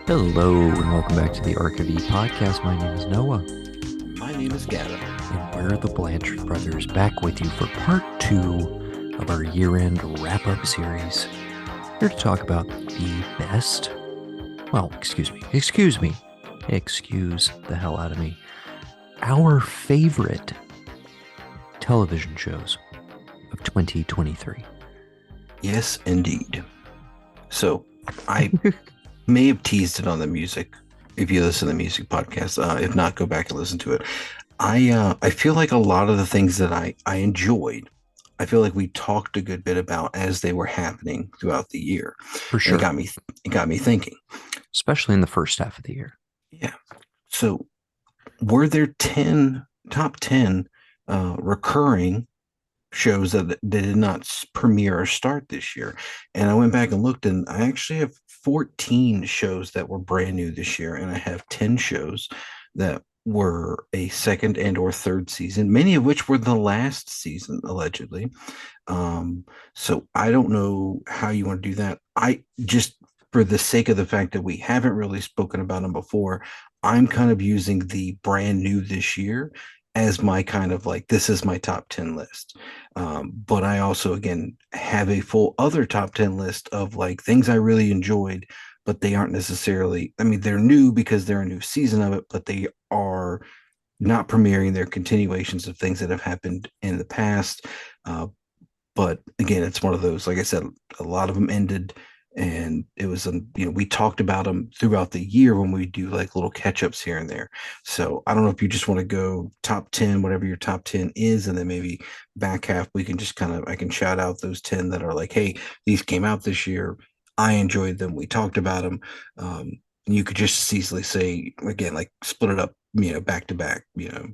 Hello and welcome back to the ARKV podcast. My name is Noah, My name is Gavin. and we're the Blanchard brothers back with you for part 2 of our year-end wrap-up series. Here to talk about the best, excuse the hell out of me, our favorite television shows of 2023. Yes, indeed. So, I may have teased it on the music. If you listen to the music podcast, if not, go back and listen to it. I feel like a lot of the things that I enjoyed, I feel like we talked a good bit about as they were happening throughout the year. For And sure. it got me thinking. Especially in the first half of the year. Yeah. So, were there top 10 recurring shows that did not premiere or start this year? And I went back and looked, and I actually have 14 shows that were brand new this year, and I have 10 shows that were a second and or third season, many of which were the last season allegedly. So I don't know how you want to do that. I just, for the sake of the fact that we haven't really spoken about them before, I'm kind of using the brand new this year as my kind of like, this is my top 10 list. But I also, again, have a full other top 10 list of like things I really enjoyed, but they aren't necessarily, I mean, they're new because they're a new season of it, but they are not premiering. They're continuations of things that have happened in the past. But again, it's one of those, like I said, a lot of them ended, and it was, we talked about them throughout the year when we do like little catch ups here and there. So I don't know if you just want to go top 10, whatever your top 10 is, and then maybe back half, we can just I can shout out those 10 that are like, hey, these came out this year. I enjoyed them. We talked about them. And you could just easily say, again, like split it up, back to back,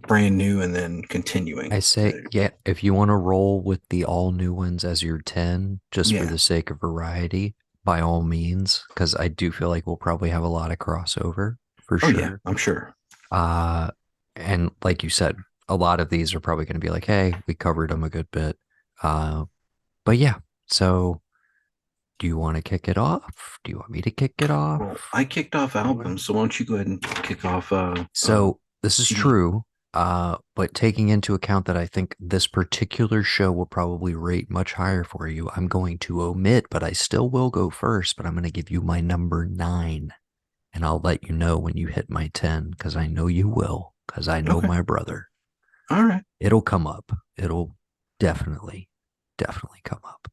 brand new and then continuing. I say, yeah, if you want to roll with the all new ones as your 10, just for Yeah. the sake of variety, by all means, because I do feel like we'll probably have a lot of crossover for Oh, yeah, sure. I'm sure. Uh, and like you said, a lot of these are probably going to be like, hey, we covered them a good bit. Uh, but yeah, so do you want to kick it off? Do you want me to kick it Well, off? I kicked off albums, so why don't you go ahead and kick off So this is CD. true, but taking into account that I think this particular show will probably rate much higher for you, I'm going to omit, but I still will go first, but I'm going to give you my number 9, and I'll let you know when you hit my 10, because I know you will, because I know Okay. my brother. All right. It'll come up. It'll definitely come up.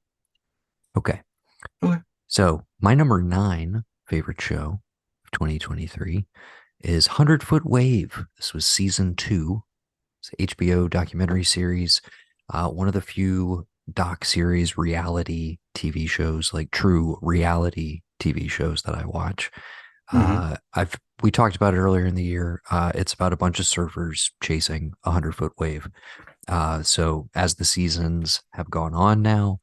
Okay. Okay. So my number 9 favorite show of 2023 is 100 Foot Wave. This was season 2. It's an HBO documentary series. One of the few doc series reality TV shows, like true reality TV shows that I watch. Mm-hmm. We talked about it earlier in the year. It's about a bunch of surfers chasing 100 foot wave. So as the seasons have gone on now,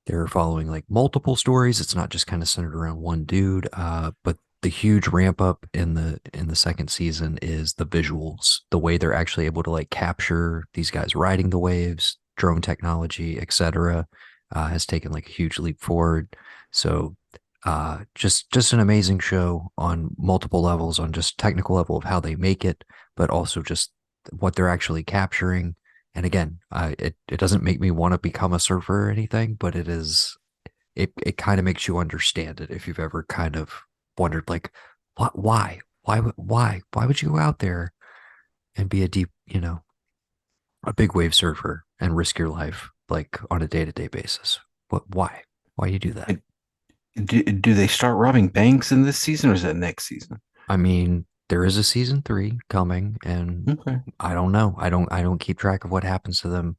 they're following like multiple stories. It's not just kind of centered around one dude. But the huge ramp up in the second season is the visuals, the way they're actually able to like capture these guys riding the waves, drone technology, etc. Has taken like a huge leap forward. So just an amazing show on multiple levels, on just technical level of how they make it, but also just what they're actually capturing. And again, it doesn't make me want to become a surfer or anything, but it kind of makes you understand it if you've ever kind of wondered like, what, why would you go out there and be a deep, a big wave surfer and risk your life like on a day to day basis? Why you do that? Do they start robbing banks in this season, or is that next season? I mean, there is a season 3 coming, and Okay. I don't know. I don't keep track of what happens to them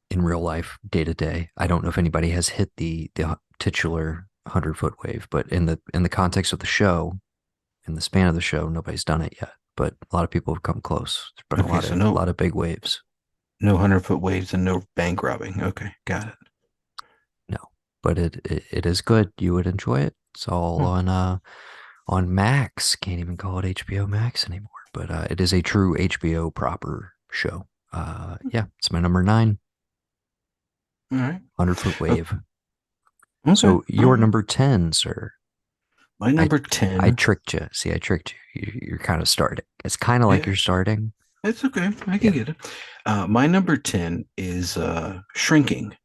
in real life day to day. I don't know if anybody has hit the titular 100 foot wave, but in the context of the show, in the span of the show, nobody's done it yet. But a lot of people have come close. There's been a Okay. lot So of a lot of big waves. no 100-foot waves and no bank robbing. Okay. Got it. No, but it is good. You would enjoy it. It's all Hmm. on Max. Can't even call it HBO Max anymore. But it is a true HBO proper show. Yeah, it's my number 9, All right. 100 foot Oh, wave. okay. So All your right. number 10, sir. My I number I 10. tricked you. See, I tricked you. You're kind of starting. It's kind of like Yeah, you're starting. it's okay. I can Yeah. get it. My number 10 is Shrinking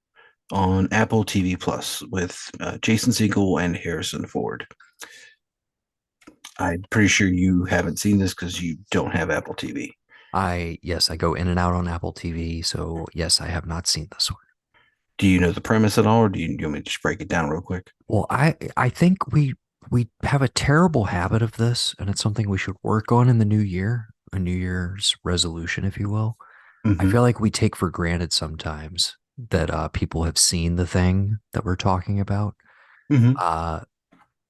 on Apple TV Plus with Jason Segel and Harrison Ford. I'm pretty sure you haven't seen this because you don't have Apple TV. Yes, I go in and out on Apple TV. So yes, I have not seen this one. Do you know the premise at all, or do you want me to just break it down real quick? Well, I think we have a terrible habit of this, and it's something we should work on in the new year, a New Year's resolution, if you will. I Mm-hmm. feel like we take for granted sometimes that people have seen the thing that we're talking about, Mm-hmm. uh,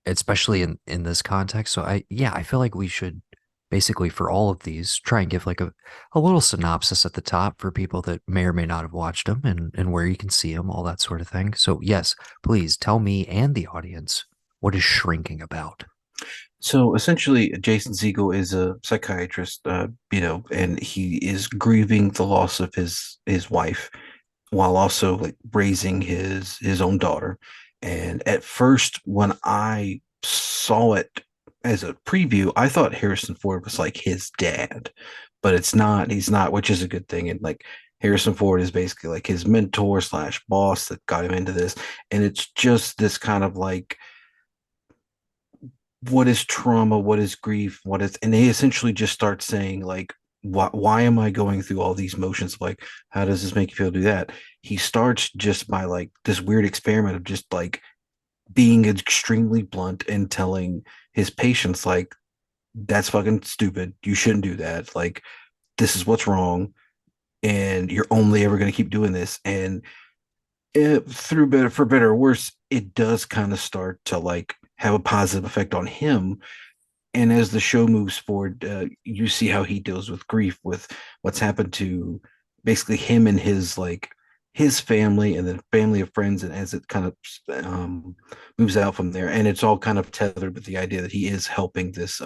especially in this context. So I feel like we should basically for all of these try and give like a little synopsis at the top for people that may or may not have watched them and where you can see them, all that sort of thing. So yes, please tell me and the audience what is Shrinking about. So essentially, Jason Segel is a psychiatrist, and he is grieving the loss of his wife while also like raising his own daughter. And at first, when I saw it as a preview, I thought Harrison Ford was like his dad, but it's not. He's not, which is a good thing. And like Harrison Ford is basically like his mentor slash boss that got him into this, and it's just this kind of like what is trauma, what is grief, what is, and they essentially just start saying like, why am I going through all these motions? Like, how does this make you feel? Do that. He starts just by like this weird experiment of just like being extremely blunt and telling his patients like, that's fucking stupid. You shouldn't do that. Like, this is what's wrong, and you're only ever going to keep doing this. And through better for better or worse, it does kind of start to like have a positive effect on him. And as the show moves forward, you see how he deals with grief, with what's happened to basically him and his like his family and then family of friends, and as it kind of moves out from there, and it's all kind of tethered with the idea that he is helping this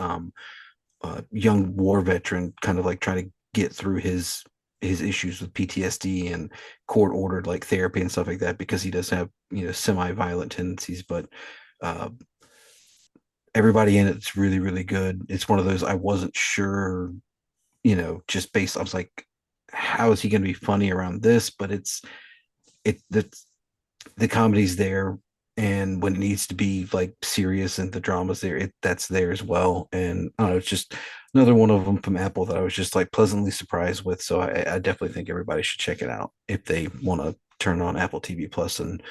young war veteran kind of like try to get through his issues with PTSD and court ordered like therapy and stuff like that, because he does have semi-violent tendencies. But uh, everybody in it's really really good. It's one of those I wasn't sure, just based. I was like, how is he going to be funny around this? But it the comedy's there, and when it needs to be like serious and the drama's there, that's there as well. And I don't know, it's just another one of them from Apple that I was just like pleasantly surprised with. So I definitely think everybody should check it out if they want to turn on Apple TV Plus and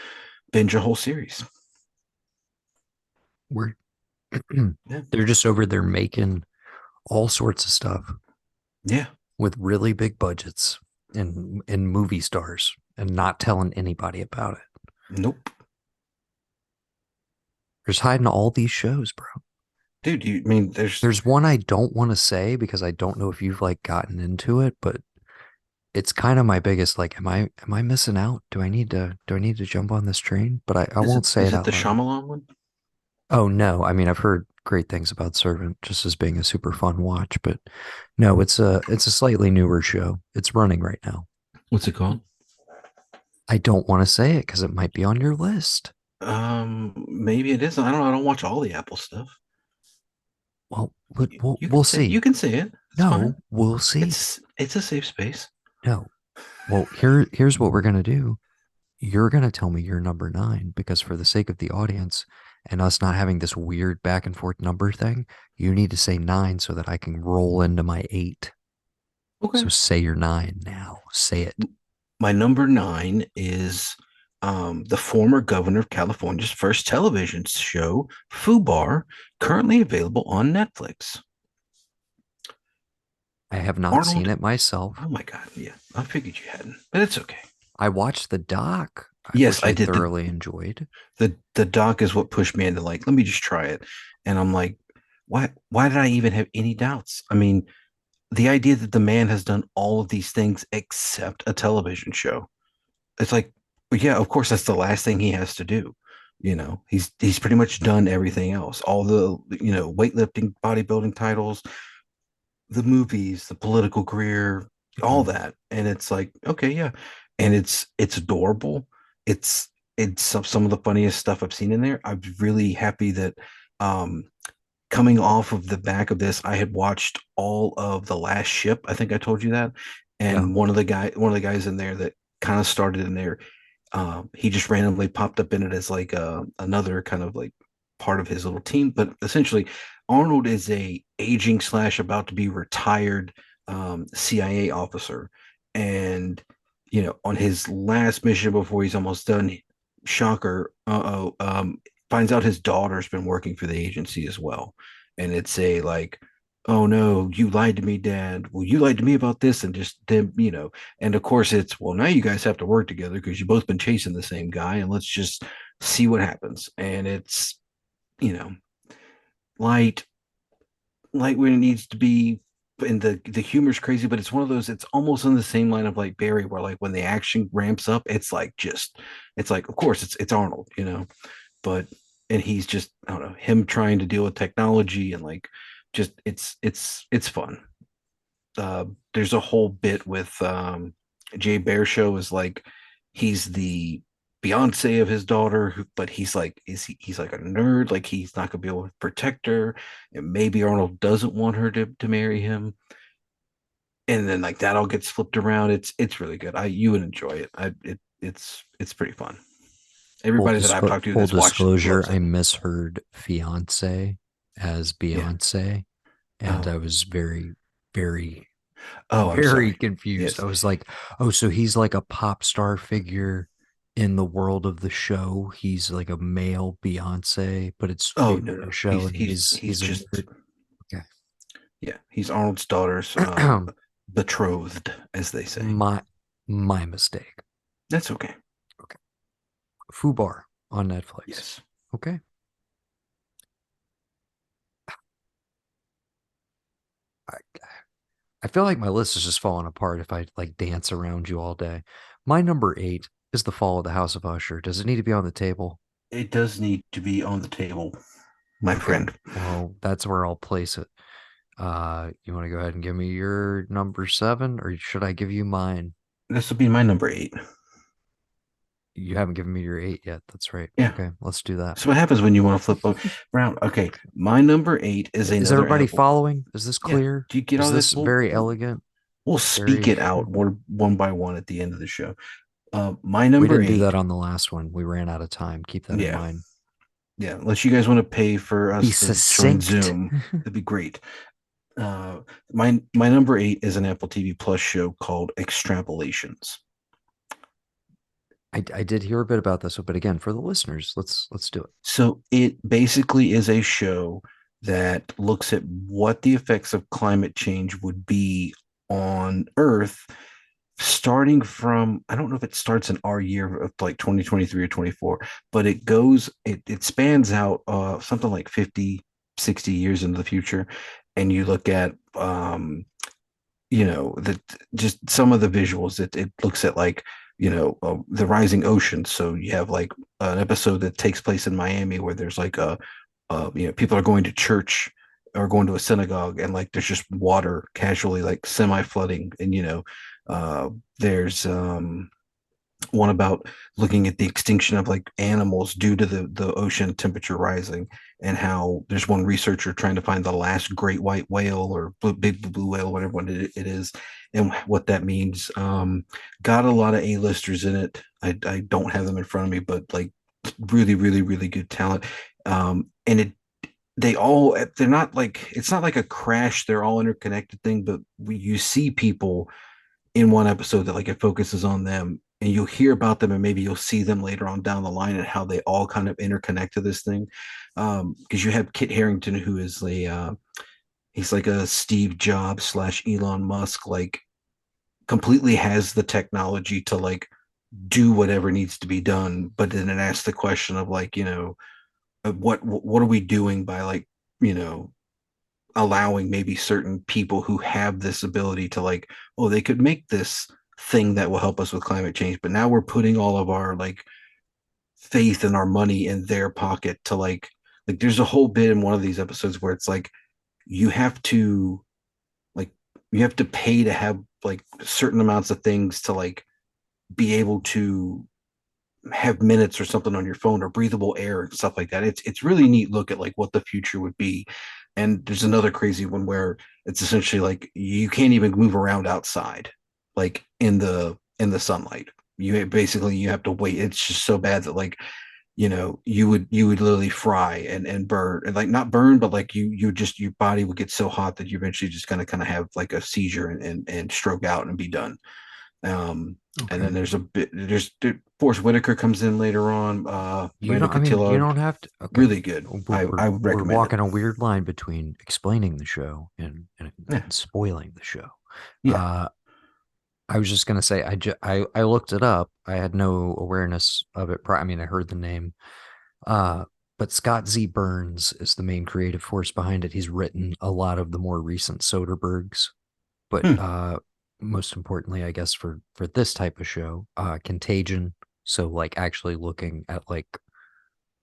binge a whole series. We're Yeah, they're just over there making all sorts of stuff yeah, with really big budgets and movie stars and not telling anybody about it. nope, There's hiding all these shows, bro. dude. You I mean there's There's one I don't want to say because I don't know if you've like gotten into it, but it's kind of my biggest like, am I missing out? Do I need to jump on this train? But I is won't it say is it it the out loud. Shyamalan one? Oh no, I mean I've heard great things about Servant just as being a super fun watch, but no, it's a slightly newer show. It's running right now. What's it called? I don't want to say it because it might be on your list. Maybe it is. I don't know. I don't watch all the Apple stuff. Well, You, you we'll can say see. you can say it. It's No, fine. we'll see. It's a safe space. No. Well, here's what we're gonna do. You're gonna tell me your number nine because for the sake of the audience and us not having this weird back and forth number thing, you need to say nine so that I can roll into my eight. Okay. So say your nine now. Say it. My number nine is the former governor of California's first television show, Fubar, currently available on Netflix. I have not seen Arnold, it myself. oh my God, yeah, I figured you hadn't, but it's okay. I watched the doc, Yes, which I I did. thoroughly enjoyed. The doc is what pushed me into like, let me just try it, and I'm like, why did I even have any doubts? I mean, the idea that the man has done all of these things except a television show. It's like, well, yeah, of course, that's the last thing he has to do. He's pretty much done everything else. All the weightlifting, bodybuilding titles, the movies, the political career, all Mhm. that, and it's like, okay, yeah, and it's adorable. It's it's some of the funniest stuff I've seen in there. I'm really happy that Um, Coming off of the back of this, I had watched all of The Last Ship. I think I told you that. Yeah. And one of the guys in there that kind of started in there, he just randomly popped up in it as like another kind of like part of his little team. But essentially, Arnold is a aging slash about to be retired CIA officer, and on his last mission before he's almost done, shocker, finds out his daughter's been working for the agency as well, and it's a like, oh no, you lied to me, dad. Well, you lied to me about this, and just them, and of course it's, well, now you guys have to work together because you've both been chasing the same guy, and let's just see what happens. And it's, you know light light when it needs to be, and the humor's crazy, but it's one of those, it's almost on the same line of like Barry, where like when the action ramps up, it's like just, it's like, of course it's Arnold, but, and he's just, I don't know, him trying to deal with technology, and like, just, it's fun. There's a whole bit with Jay Baruchel is like, he's the Beyonce of his daughter, but he's like, he's like a nerd, like he's not gonna be able to protect her, and maybe Arnold doesn't want her to marry him, and then like that all gets flipped around. It's really good. You would enjoy it. It's pretty fun. Everybody that I've talked to Full that's watched disclosure, loves I it. misheard fiance as Yeah. Beyonce, and Oh. I was very, very, Oh, I'm very sorry. confused. I Yes. was like, oh, so he's like a pop star figure in the world of the show. He's like a male Beyonce, but it's Oh Jay no, no. Baruchel, He's and he's he's he's a just, nerd. yeah. He's Arnold's daughter's Okay. betrothed, as they say. My mistake. That's okay. Okay. Fubar on Netflix. Yes. Okay. I, I feel like my list is just falling apart if I like dance around you all day. My number eight is The Fall of the House of Usher. Does it need to be on the table? It does need to be on the table, my Okay. friend. Well, that's where I'll place it. You want to go ahead and give me your number seven, or should I give you mine? This will be my number eight. You haven't given me your eight yet. That's right. Yeah. Okay, let's do that. So what happens when you want to around? Okay, my number eight is Is another everybody Apple. following? Is this Yeah. clear? Do you get Is all this? this very elegant? We'll speak Very. it out one by one at the end of the show. My We number didn't do that eight. on the last one. We ran out of time. Keep that in Yeah. mind. Yeah. Unless you guys want to pay for Be us to join succinct. Zoom, that'd be great. My number eight is an Apple TV Plus show called Extrapolations. I did hear a bit about this, but again, for the listeners, let's do it. So it basically is a show that looks at what the effects of climate change would be on Earth, starting from, I don't know if it starts in our year of like 2023 or 24, but it spans out something like 50, 60 years into the future. And you look at that, just some of the visuals, it looks at like, the rising ocean. So you have like an episode that takes place in Miami where there's like people are going to church or going to a synagogue, and like there's just water casually like semi flooding. And there's one about looking at the extinction of like animals due to the ocean temperature rising, and how there's one researcher trying to find the last great white whale or big blue whale, whatever one it is, and what that means. Got a lot of A-listers in it. I don't have them in front of me, but like really, really, really good talent. And they're not like, it's not like a crash, they're all interconnected thing, but you see people in one episode that like it focuses on them, and you'll hear about them, and maybe you'll see them later on down the line, and how they all kind of interconnect to this thing. Because you have Kit Harrington, who is he's like a Steve Jobs slash Elon Musk, like completely has the technology to like do whatever needs to be done, but then it asks the question of like, what are we doing by like, you know allowing maybe certain people who have this ability to like, oh, they could make this thing that will help us with climate change, but now we're putting all of our like faith and our money in their pocket to like there's a whole bit in one of these episodes where it's like, you have to like you have to pay to have like certain amounts of things to like be able to have minutes or something on your phone or breathable air and stuff like that. It's really neat look at like what the future would be. And there's another crazy one where it's essentially like you can't even move around outside, like in the sunlight. You basically you have to wait. It's just so bad that like you would literally fry and burn and like not burn, but like you just your body would get so hot that you eventually just gonna kind of have like a seizure and stroke out and be done. And then Okay. there's a bit Forrest Whitaker comes in later on. You Brandon don't, I mean, you Cotillo, don't have to. Okay. really good. We're, I would we're recommend it. walking a weird line between explaining the show Yeah, and spoiling the show. yeah. Uh, I was just gonna say, I looked it up. I had no awareness of it. I mean, I heard the name. Uh, but Scott Z. Burns is the main creative force behind it. He's written a lot of the more recent Soderberghs, but Hmm. most importantly, I guess for this type of show, Contagion. So like actually looking at like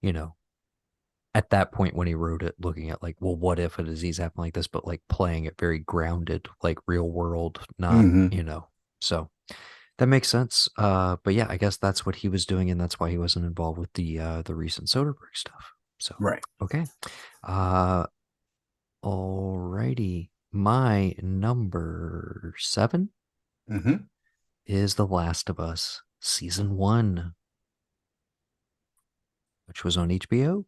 you know at that point when he wrote it, looking at like, well, what if a disease happened like this, but like playing it very grounded, like real world, not, Hmm. so that makes sense. But yeah, I guess that's what he was doing, and that's why he wasn't involved with the recent Soderbergh stuff. So Right. okay. Uh Alrighty. My number 7 Hmm. is The Last of Us season 1, which was on HBO.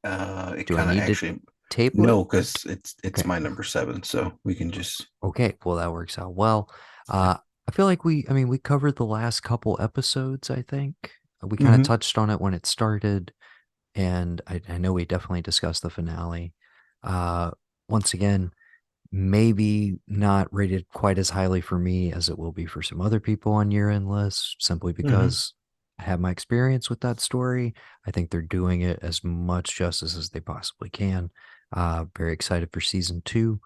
It Do I kind of need to actually table it? no, because it's Okay. my number seven, so we can just Okay, well that works out well. I feel like I mean, we covered the last couple episodes, I think. We kind of hmm touched on it when it started, and I know we definitely discussed the finale. Uh, Once again, maybe not rated quite as highly for me as it will be for some other people on year-end lists, simply hmm because I have my experience with that story. I think they're doing it as much justice as they possibly can. Very excited for season 2.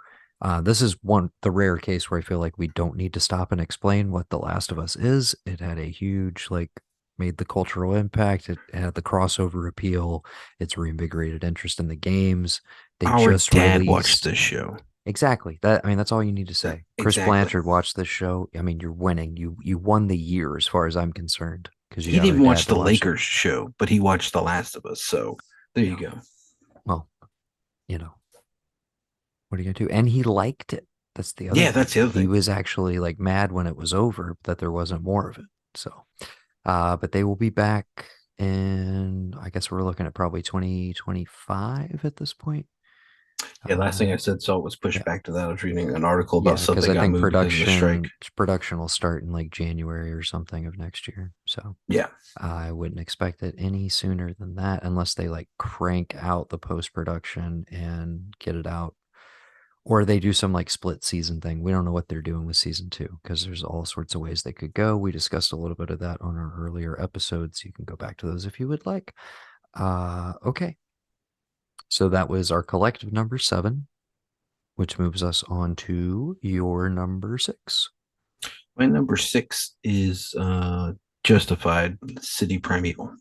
This is the rare case where I feel like we don't need to stop and explain what The Last of Us is. It had a huge, like, made the cultural impact. It had the crossover appeal. It's reinvigorated interest in the games. They our just dad watched released this show. exactly that. I mean, that's all you need to say. Chris Exactly. Blanchard watched this show. I mean, you're winning. You won the year as far as I'm concerned because you He got didn't our even watch dad to the watch it. Lakers show, but he watched The Last of Us. So there you Yeah. go. Well, you know, what are you gonna do? And he liked it. That's the other Yeah, that's the thing. other He thing. was actually like mad when it was over that there wasn't more of it. So, but they will be back in, I guess we're looking at probably 2025 at this point. Yeah, last Uh, thing I said saw was pushed yeah. back to that. I was reading an article about Yeah, stuff because that I got think moved because of the strike. production will start in like January or something of next year. So Yeah. I wouldn't expect it any sooner than that unless they like crank out the post production and get it out. Or they do some like split season thing. We don't know what they're doing with season 2 because there's all sorts of ways they could go. We discussed a little bit of that on our earlier episodes. You can go back to those if you would like. Okay. So that was our collective number 7, which moves us on to your number 6. My number six is Justified City Primeval.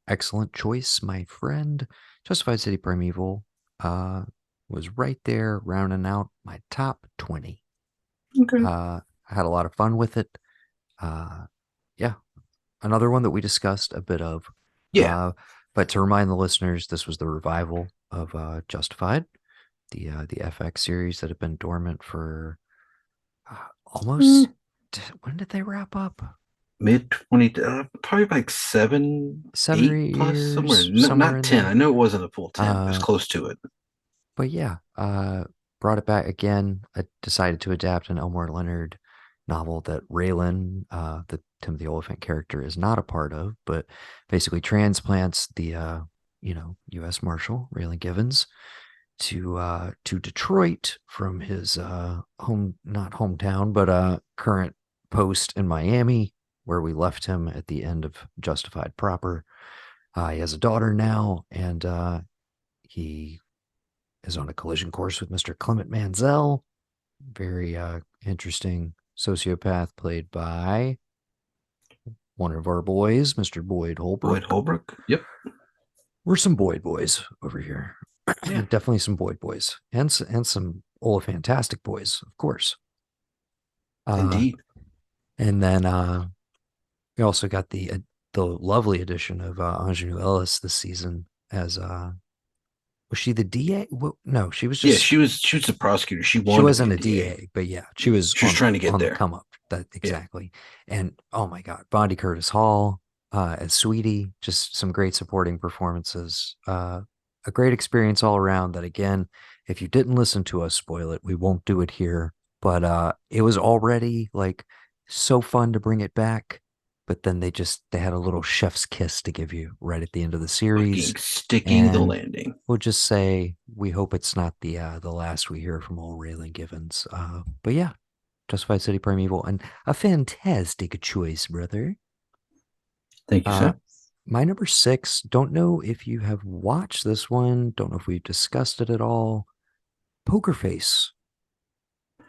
Excellent choice, my friend. Justified City Primeval was right there, rounding out my top 20. Okay. I had a lot of fun with it. Uh, yeah, another one that we discussed a bit of. Yeah. But to remind the listeners, this was the revival of Justified, the FX series that had been dormant for Mm, almost. When did they wrap up? Mid 20, probably like seven, 8 plus somewhere. 7 or 8 years, No, somewhere not in 10. I there. know it wasn't a full 10, but it's Uh, close to it. but yeah, brought it back again. I decided to adapt an Elmore Leonard novel that Raylan, the Timothy Oliphant character, is not a part of, but basically transplants the U.S. Marshal Raylan Givens to Detroit from his not hometown, but current post in Miami, where we left him at the end of Justified proper. He has a daughter now, and he is on a collision course with Mr. Clement Manzel. Very interesting sociopath played by one of our boys, Mr. Boyd Boyd Holbrook. Holbrook. Yep. We're some Boyd boys over here. Yeah. Definitely some Boyd boys and some Fantastic boys, of course. Uh, Indeed. and then We also got the lovely addition of Ingenue Ellis this season as was she the DA? Well, no, she was Yeah, just she was a prosecutor. She she wanted to be wasn't a a DA. DA, but yeah, she was She was trying to get on the there. come up. That Yeah. exactly. And oh my God, Bondi Curtis Hall as Sweetie, just some great supporting performances. A great experience all around. That again, if you didn't listen to us spoil it, we won't do it here. But it was already like so fun to bring it back. But then they had a little chef's kiss to give you right at the end of the series, Fucking sticking the and landing. we'll just say we hope it's not the last we hear from old Raylan Givens. But yeah, Justified City Primeval and a fantastic choice, brother. Thank you, Uh, sir. my number six. Don't know if you have watched this one. Don't know if we've discussed it at all. Poker Face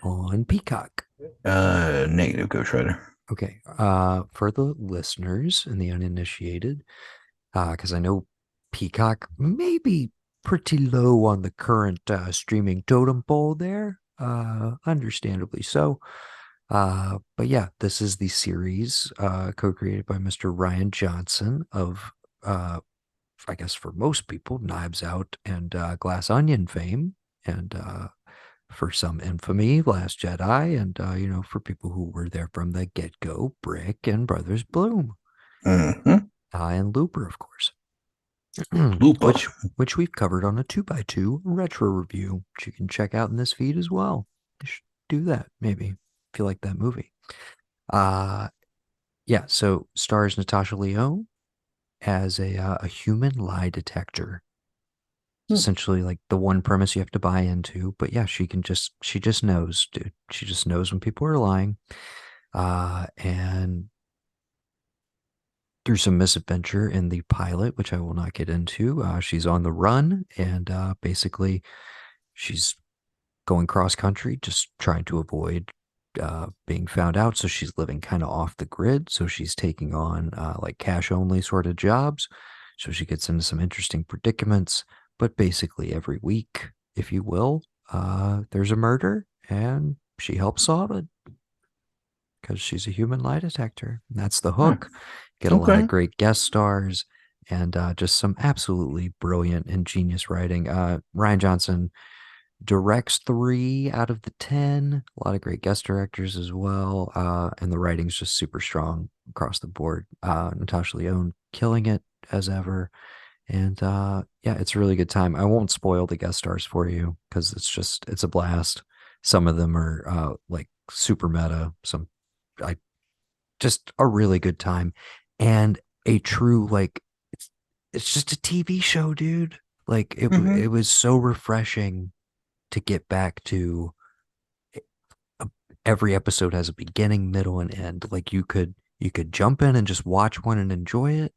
on Peacock. Negative Ghost Rider. Okay. For the listeners and the uninitiated, because I know Peacock may be pretty low on the current streaming totem pole there, understandably so. But yeah, this is the series co-created by Mr. Ryan Johnson of, I guess for most people, Knives Out and Glass Onion fame, and for some infamy, Last Jedi, and for people who were there from the get-go, Brick and Brothers Bloom, Mm-hmm. and Looper, of course. Lupa. which we've covered on a 2x2 retro review, which you can check out in this feed as well. You should do that maybe if you like that movie. Uh yeah, so stars Natasha Lyonne as a human lie detector. It's Hmm. essentially like the one premise you have to buy into, but yeah, she just knows, dude. She just knows when people are lying. And through some misadventure in the pilot, which I will not get into, she's on the run, and basically she's going cross country, just trying to avoid being found out. So she's living kind of off the grid. So she's taking on like cash only sort of jobs. So she gets into some interesting predicaments. But basically, every week, if you will, there's a murder and she helps solve it because she's a human lie detector. And that's the Huh. hook. Get a lot of Okay. great guest stars and just some absolutely brilliant and genius writing. Ryan Johnson directs 3 out of the 10. A lot of great guest directors as well. And the writing's just super strong across the board. Natasha Lyonne killing it as ever. And yeah, it's a really good time. I won't spoil the guest stars for you because it's a blast. Some of them are like super meta. Some I just a really good time. And a true like it's just a TV show, dude. Like it Mm-hmm. was so refreshing to get back to a, every episode has a beginning, middle, and end. Like you could jump in and just watch one and enjoy it.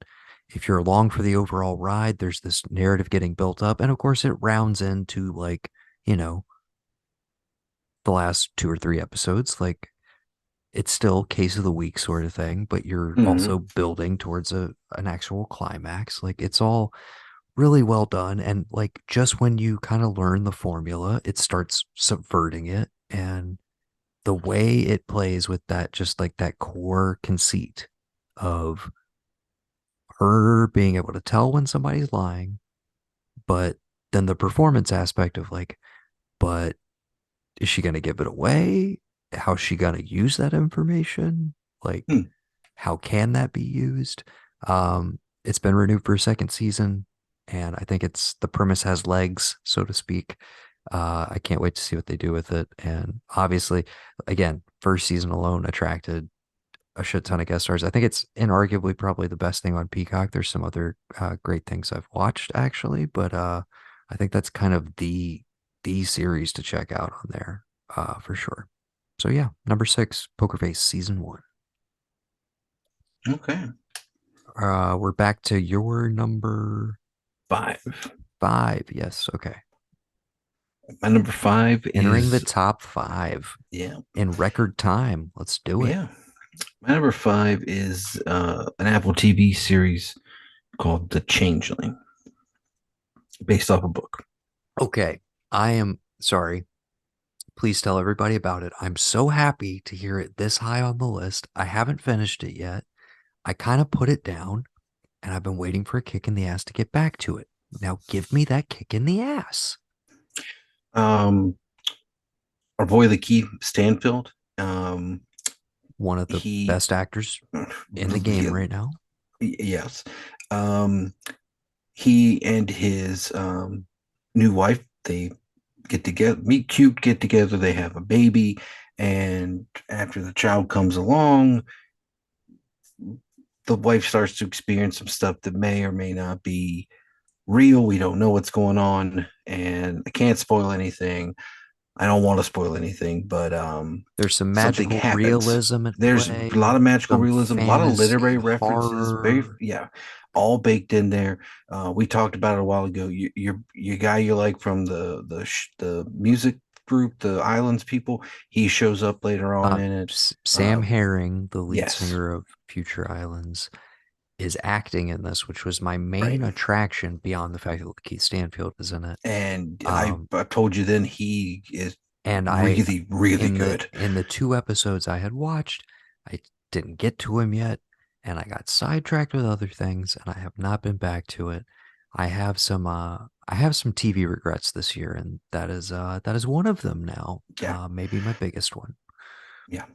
If you're along for the overall ride, there's this narrative getting built up, and of course it rounds into like you know the last 2 or 3 episodes. Like it's still case of the week sort of thing, but you're Mm-hmm. also building towards a an actual climax. Like it's all really well done, and like just when you kind of learn the formula, it starts subverting it, and the way it plays with that just like that core conceit of her being able to tell when somebody's lying, but then the performance aspect of like, but is she going to give it away? How's she going to use that information? Like, Hmm. how can that be used? It's been renewed for a second season, and I think it's the premise has legs, so to speak. I can't wait to see what they do with it. And obviously, again, first season alone attracted a shit ton of guest stars. I think it's inarguably probably the best thing on Peacock. There's some other great things I've watched actually, but I think that's kind of the series to check out on there for sure. So yeah, number six, Poker Face season one. Okay. We're back to your number 5. five. Yes, okay. My number 5 Entering the is, top five yeah, in record time. Let's do it. yeah. My number 5 is an Apple TV series called The Changeling, based off a book. Okay, I am sorry. Please tell everybody about it. I'm so happy to hear it this high on the list. I haven't finished it yet. I kind of put it down and I've been waiting for a kick in the ass to get back to it. Now give me that kick in the ass. Um, our boy Lakeith Stanfield. One of the He, best actors in the game right now. yes. Um, he and his new wife, they get together, meet cute, get together, they have a baby, and after the child comes along, the wife starts to experience some stuff that may or may not be real. We don't know what's going on, and I can't spoil anything. I don't want to spoil anything, but There's some something magical happens. realism at There's a lot play, of magical some realism, a lot of fantasy literary references. Very, horror. yeah, all baked in there. We talked about it a while ago. Your guy you like from the music group, the Islands people. He shows up later on in it. Sam Um, Herring, the lead yes, singer of Future Islands, is acting in this, which was my right. main attraction beyond the fact that Keith Stanfield is in it. And Um, I told you then he is and I really, really in the good. in the two episodes I had watched, I didn't get to him yet, and I got sidetracked with other things, and I have not been back to it. I have some TV regrets this year, and that is one of them now. Yeah, Maybe my biggest one. yeah.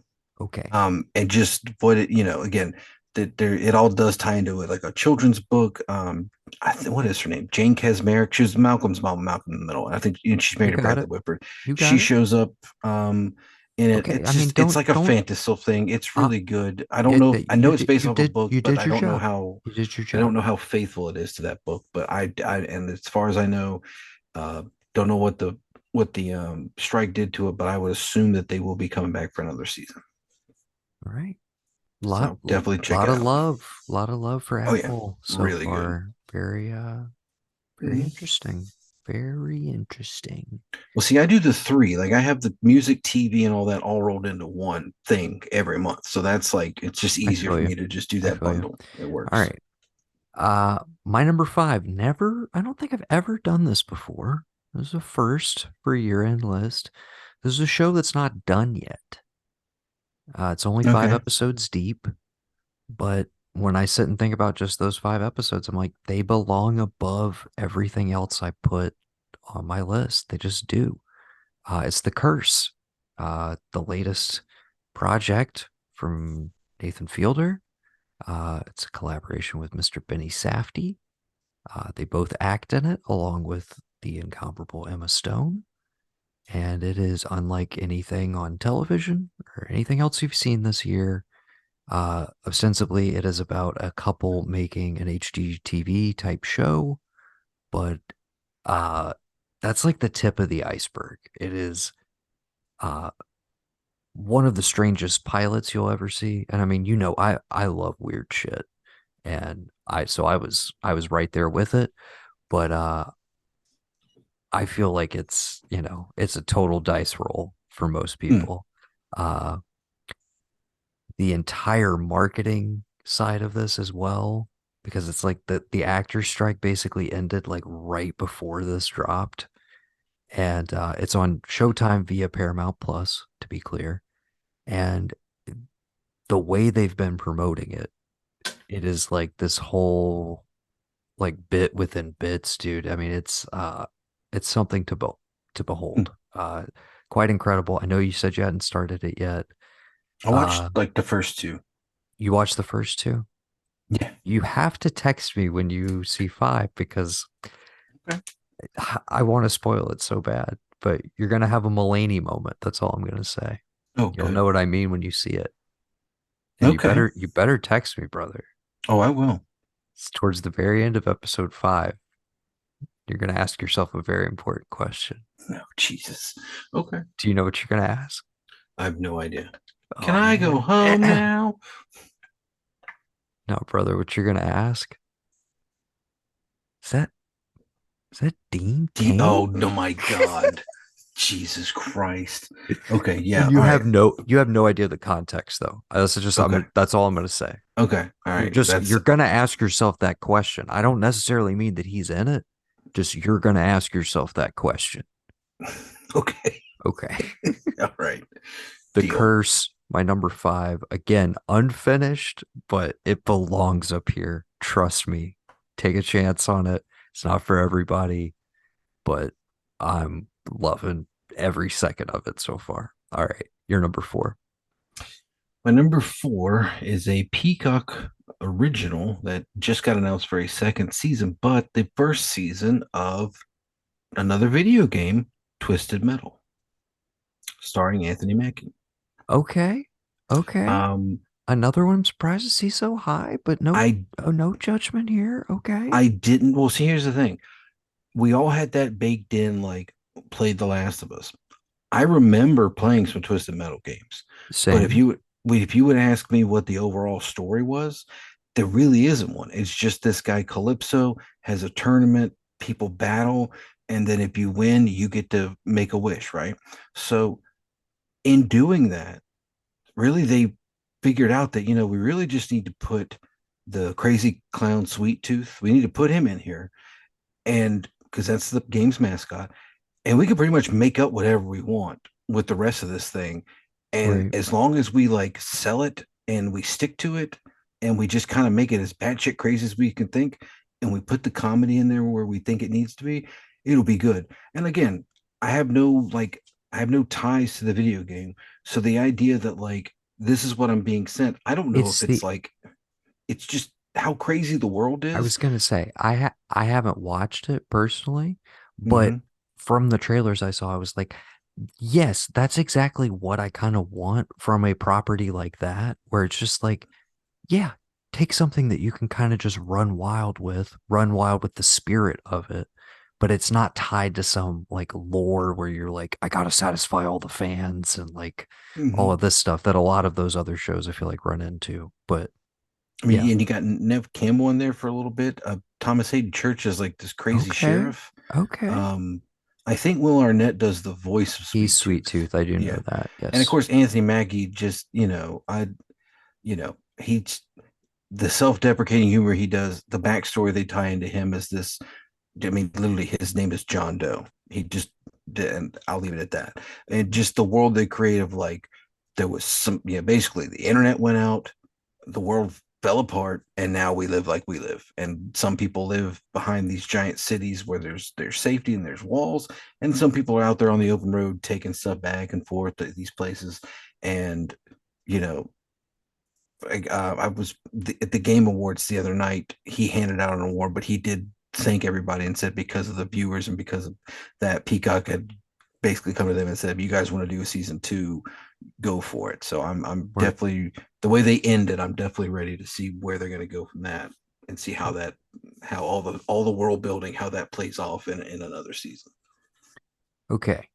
Okay. And just what it, again, that there it all does tie into it, like a children's book. What is her name? Jane Kasmerick. She was Malcolm's mom, Malcolm in the Middle. And I think she's You married to got Bradley it. Whitford. You She got it. shows up um in it. Okay. I mean, It's like a don't fantastical thing. It's uh really good. I don't know if I know it's based off a book, you but did your job. You did your I don't job. know how faithful it is to that book. But and as far as I know, uh don't know what the strike did to it, but I would assume that they will be coming back for another season. All right. So definitely check it out. Lot of love for Oh yeah, Apple so really good. far. Very Mhm. interesting. Very interesting. Well, see, I do the three. Like I have the music, TV, and all that all rolled into one thing every month. So that's like it's just I easier feel for you. me to just do I that feel you. bundle. It All works. right. My number five, I don't think I've ever done this before. This is a first for a year-end list. This is a show that's not done yet. It's only five Okay. episodes deep, but when I sit and think about just those five episodes, I'm like, they belong above everything else I put on my list. They just do. It's The Curse, the latest project from Nathan Fielder. It's a collaboration with Mr. Benny Safdie. They both act in it along with the incomparable Emma Stone. And it is unlike anything on television or anything else you've seen this year. Ostensibly, it is about a couple making an HGTV type show, but uh, that's like the tip of the iceberg. It is uh, one of the strangest pilots you'll ever see. And I mean, I love weird shit, and I was right there with it. But I feel like it's a total dice roll for most Hmm. people. Uh, the entire marketing side of this as well, because it's like the actor strike basically ended like right before this dropped, and it's on Showtime via Paramount Plus, to be clear. And the way they've been promoting it, it is like this whole like bit within bits, dude. I mean, it's something to Hmm. behold. Quite incredible. I know you said you hadn't started it yet. I watched Uh, like the first two. you watched the first two? Yeah. You have to text me when you see five because Okay. I want to spoil it so bad. But you're gonna have a Mulaney moment. That's all I'm gonna say. Oh, You'll good. know what I mean when you see it. And Okay. you better text me, brother. Oh, I will. It's towards the very end of episode five. You're gonna ask yourself a very important question. No, Jesus. Okay. Do you know what you're gonna ask? I have no idea. Can Oh I go man. home now? No, brother, what you're gonna ask? Is that is that Dean Oh Kane? no, my God. Jesus Christ. Okay. Yeah. You All right. have no idea the context though. Okay. That's all I'm gonna say. Okay. All right. That's You're gonna ask yourself that question. I don't necessarily mean that he's in it. Just you're gonna ask yourself that question. okay. Okay. All right. The Deal. Curse, my number five, again, unfinished, but it belongs up here. Trust me. Take a chance on it. It's not for everybody, but I'm loving every second of it so far. All right, you're number four. My number four is a Peacock original that just got announced for a second season, but the first season of another video game, Twisted Metal, starring Anthony Mackie. Okay. Okay. Um, Another one I'm surprised to see so high, but no, I oh, no judgment here. Okay. I didn't. Well, see, here's the thing: we all had that baked in, like played The Last of Us. I remember playing some Twisted Metal games, but Same. if you would ask me what the overall story was, there really isn't one. It's just this guy Calypso has a tournament, people battle, and then if you win, you get to make a wish, right? So in doing that, really they figured out that we really just need to put the crazy clown Sweet Tooth. We need to put him in here, and because that's the game's mascot, and we can pretty much make up whatever we want with the rest of this thing. And Right. as long as we like sell it and we stick to it and we just kind of make it as batshit crazy as we can think, and we put the comedy in there where we think it needs to be, it'll be good. And again, I have no I have no ties to the video game. So the idea that like this is what I'm being sent, I don't know if It's it's the like it's just how crazy the world I is. was gonna say I haven't watched it personally, but Mm-hmm. from the trailers I saw, I was like, yes, that's exactly what I kind of want from a property like that, where it's just like, yeah, take something that you can kind of just run wild with the spirit of it, but it's not tied to some like lore where you're like, I gotta satisfy all the fans and like all Mm-hmm. of this stuff that a lot of those other shows I feel like run into. But I yeah, mean, and you got Nev Campbell in there for a little bit. Thomas Hayden Church is like this crazy okay, sheriff. okay. Um, I think Will Arnett does the voice of He's Sweet Sweet Tooth. Tooth. I do know Yeah, that. and of Yes. course Anthony Mackie just he's the self-deprecating humor he does. The backstory they tie into him is this. I mean, literally, his name is John Doe. He just did, and I'll leave it at that. And just the world they create of like there was some, basically the internet went out, the world fell apart, and now we live like we live. And some people live behind these giant cities where there's safety and there's walls, and some people are out there on the open road taking stuff back and forth to these places. And you know, I was at the Game Awards the other night. He handed out an award, but he did thank everybody and said because of the viewers and because of that, Peacock had basically come to them and said, "You guys want to do a season two? Go for it." So I'm Right. definitely the way they ended. I'm definitely ready to see where they're going to go from that and see how all the world building how that plays off in another season. Okay.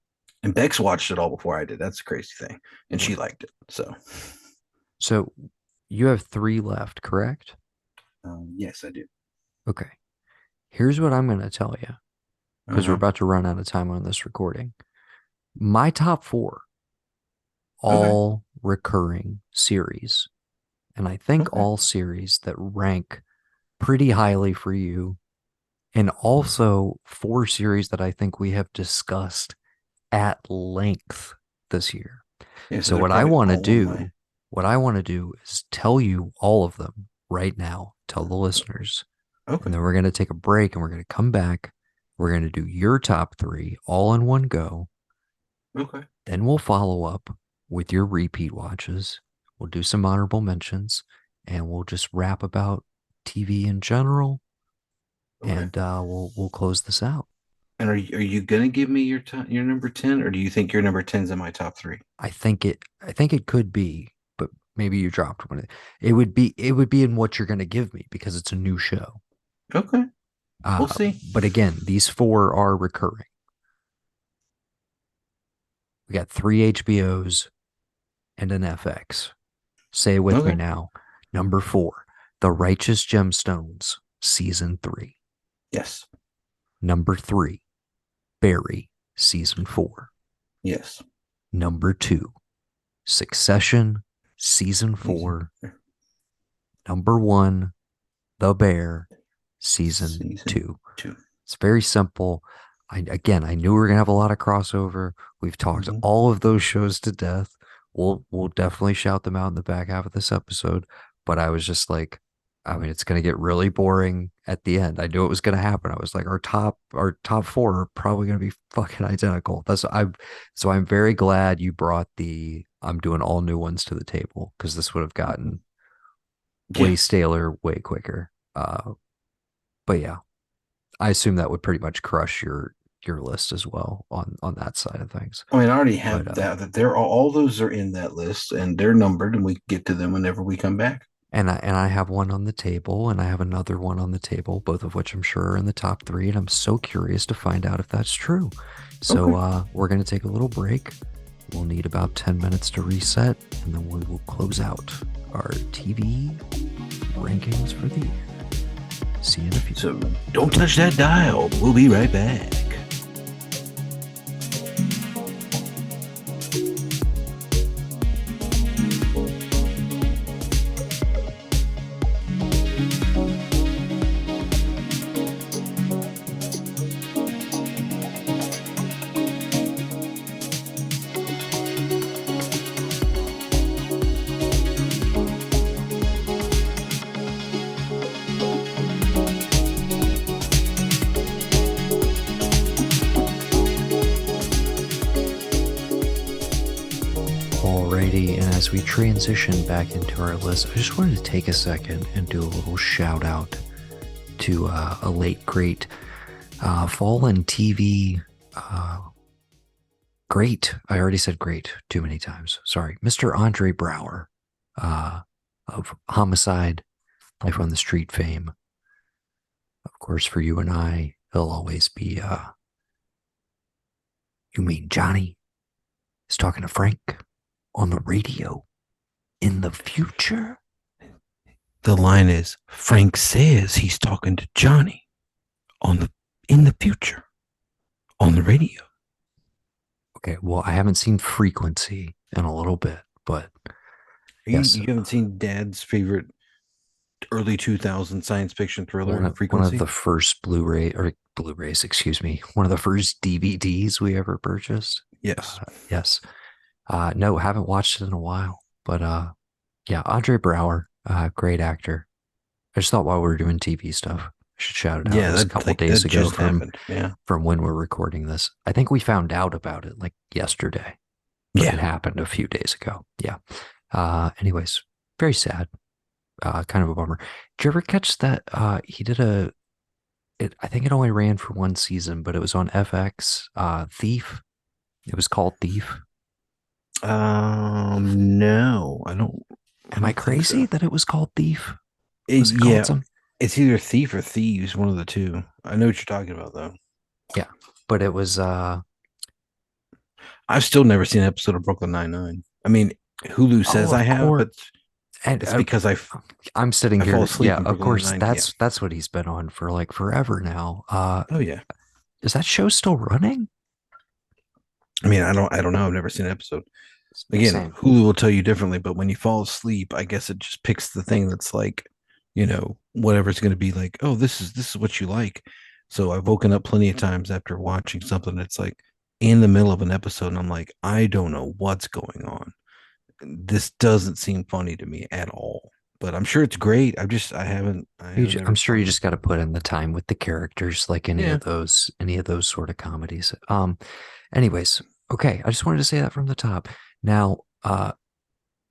And Bex watched it all before I did. That's the crazy thing, and she Right. liked it. So So you have three left, correct? yes, I do. Okay. Here's what I'm going to tell you because we're Uh-huh. about to run out of time on this recording. My top four, Okay. all recurring series. And I think Okay. all series that rank pretty highly for you. And also four series that I think we have discussed at length this year. Yeah, so So they're probably all on my. what I want to do is tell you all of them right now, tell the listeners, and Okay. then we're going to take a break and we're going to come back. We're going to do your top three all in one go. Okay. Then we'll follow up with your repeat watches. We'll do some honorable mentions and we'll just rap about TV in general Okay. and we'll close this out. And are you gonna give me your number 10, or do you think your number 10's in my top three? I think it could be, but maybe you dropped one. It would be in what you're going to give me because it's a new show. Okay. We'll see. But again, these four are recurring. We got three HBOs and an FX. Say it with me Okay. now. Number four, The Righteous Gemstones, season three. Yes. Number three, Barry, season four. Yes. Number two, Succession, season Season four. Number one, The Bear, season season two. two. It's very simple. I knew we were gonna have a lot of crossover. We've talked Mm-hmm. all of those shows to death. we'll definitely shout them out in the back half of this episode. But I was just like, I mean, it's gonna get really boring at the end. I knew it was gonna happen. I was like, our top four are probably gonna be fucking identical. I'm very glad you brought the I'm doing all new ones to the table because this would have gotten way Yeah. staler way quicker. But yeah, I assume that would pretty much crush your list as well on that side of things. I mean, I already But have that they're all those are in that list and they're numbered and we can get to them whenever we come back. and I have one on the table and I have another one on the table, both of which I'm sure are in the top three, and I'm so curious to find out if that's true. So Okay. we're gonna take a little break. We'll need about 10 minutes to reset, and then we will close out our TV rankings for the year. See you in a few. So don't touch that dial. We'll be right back. Alrighty, and as we transition back into our list, I just wanted to take a second and do a little shout out to a late great fallen TV great. I already said great too many times. Sorry, Mr. Andre Brower of Homicide, Life on the Street fame. Of course, for you and I, he'll always be. You mean Johnny is talking to Frank on the radio in the future? The line is Frank says he's talking to Johnny on the in the future on the radio. Okay, well, I haven't seen Frequency in a little bit, but yes, You haven't seen Dad's favorite early 2000 science fiction thriller, one of Frequency? the first Blu-rays, excuse me, one of the first DVDs we ever purchased. Yes. Yes. No, haven't watched it in a while, but yeah, Andre Brower, great actor. I just thought while we were doing TV stuff, I should shout it out. It Yeah, was a that couple like days that ago just happened. Yeah. from when we're recording this. I think we found out about it like yesterday, but it Yeah. happened a few days ago. Yeah. Anyways, very sad. Kind of a bummer. Did you ever catch that? He did I think it only ran for one season, but it was on FX. Thief. It was called Thief. No, I Am I don't think crazy so. that it was called Thief? Was it called Yeah, some? it's either Thief or Thieves, one of the two. I know what you're talking about though. Yeah, but it was. I've still never seen an episode of Brooklyn Nine-Nine. I mean, Hulu Oh, says I of have, course. but And it's because I'm sitting I fall here. asleep Yeah, in of Brooklyn course. Nine-Nine. Yeah. That's what he's been on for like forever now. Oh yeah. Is that show still running? I mean, I don't know. I've never seen an episode. Again, Same. Hulu will tell you differently, but when you fall asleep, I guess it just picks the thing that's like, whatever it's going to be like. Oh, this is what you like. So I've woken up plenty of times after watching something that's like in the middle of an episode, and I'm like, I don't know what's going on. This doesn't seem funny to me at all. But I'm sure it's great. I haven't I'm ever sure you found it. just got to put in the time with the characters, like Yeah. any of those sort of comedies. Anyways, okay. I just wanted to say that from the top. Now, right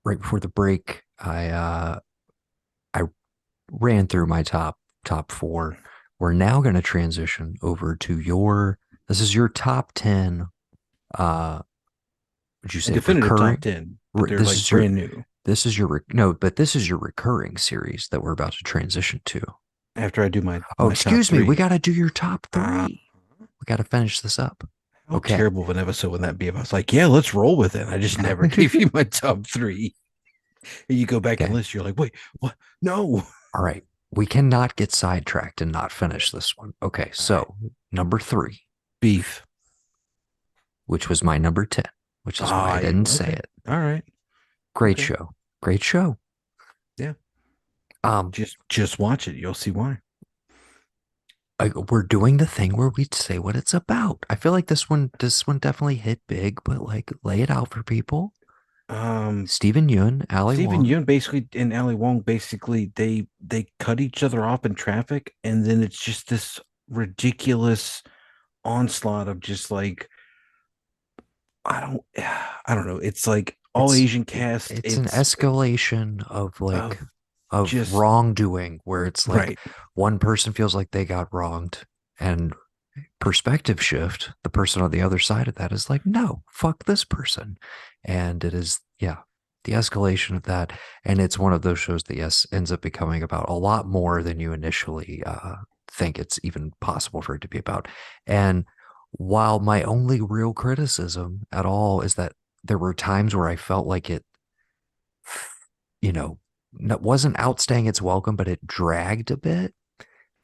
before the break, I ran through my top four. We're now going to transition over to this is your top 10. Would you say Definitive top recurring? 10, but they're This like is your brand new. no, but this is your recurring series that we're about to transition to. After I do my Oh, my top excuse me. We three. got to do your top Ah, three. We got to finish this up. how Okay. terrible of an episode would that be if I was like, yeah, let's roll with it. I just never gave you my top three. And you go back and Okay. list, you're like, wait, what? No. All right. We cannot get sidetracked and not finish this one. Okay. All right. So, number three, Beef. which was my number 10, which is why I didn't say Okay. it. All right. Great Okay. show. Great show. Yeah. Um, Just watch it. You'll see why. we're doing the thing where we say what it's about. I feel like this one definitely hit big, but like lay it out for people. Um, Stephen Yun, Ali Stephen Wong. Yun basically and Ali Wong basically they cut each other off in traffic, and then it's just this ridiculous onslaught of just like I don't know. It's like all It's Asian cast. it's an escalation of Of of just wrongdoing where it's like right, one person feels like they got wronged and perspective shift, the person on the other side of that is like, no, fuck this person. And it is, yeah, the escalation of that. And it's one of those shows that, yes, ends up becoming about a lot more than you initially think it's even possible for it to be about. And while my only real criticism at all is that there were times where I felt like it, you know, wasn't outstaying its welcome, but it dragged a bit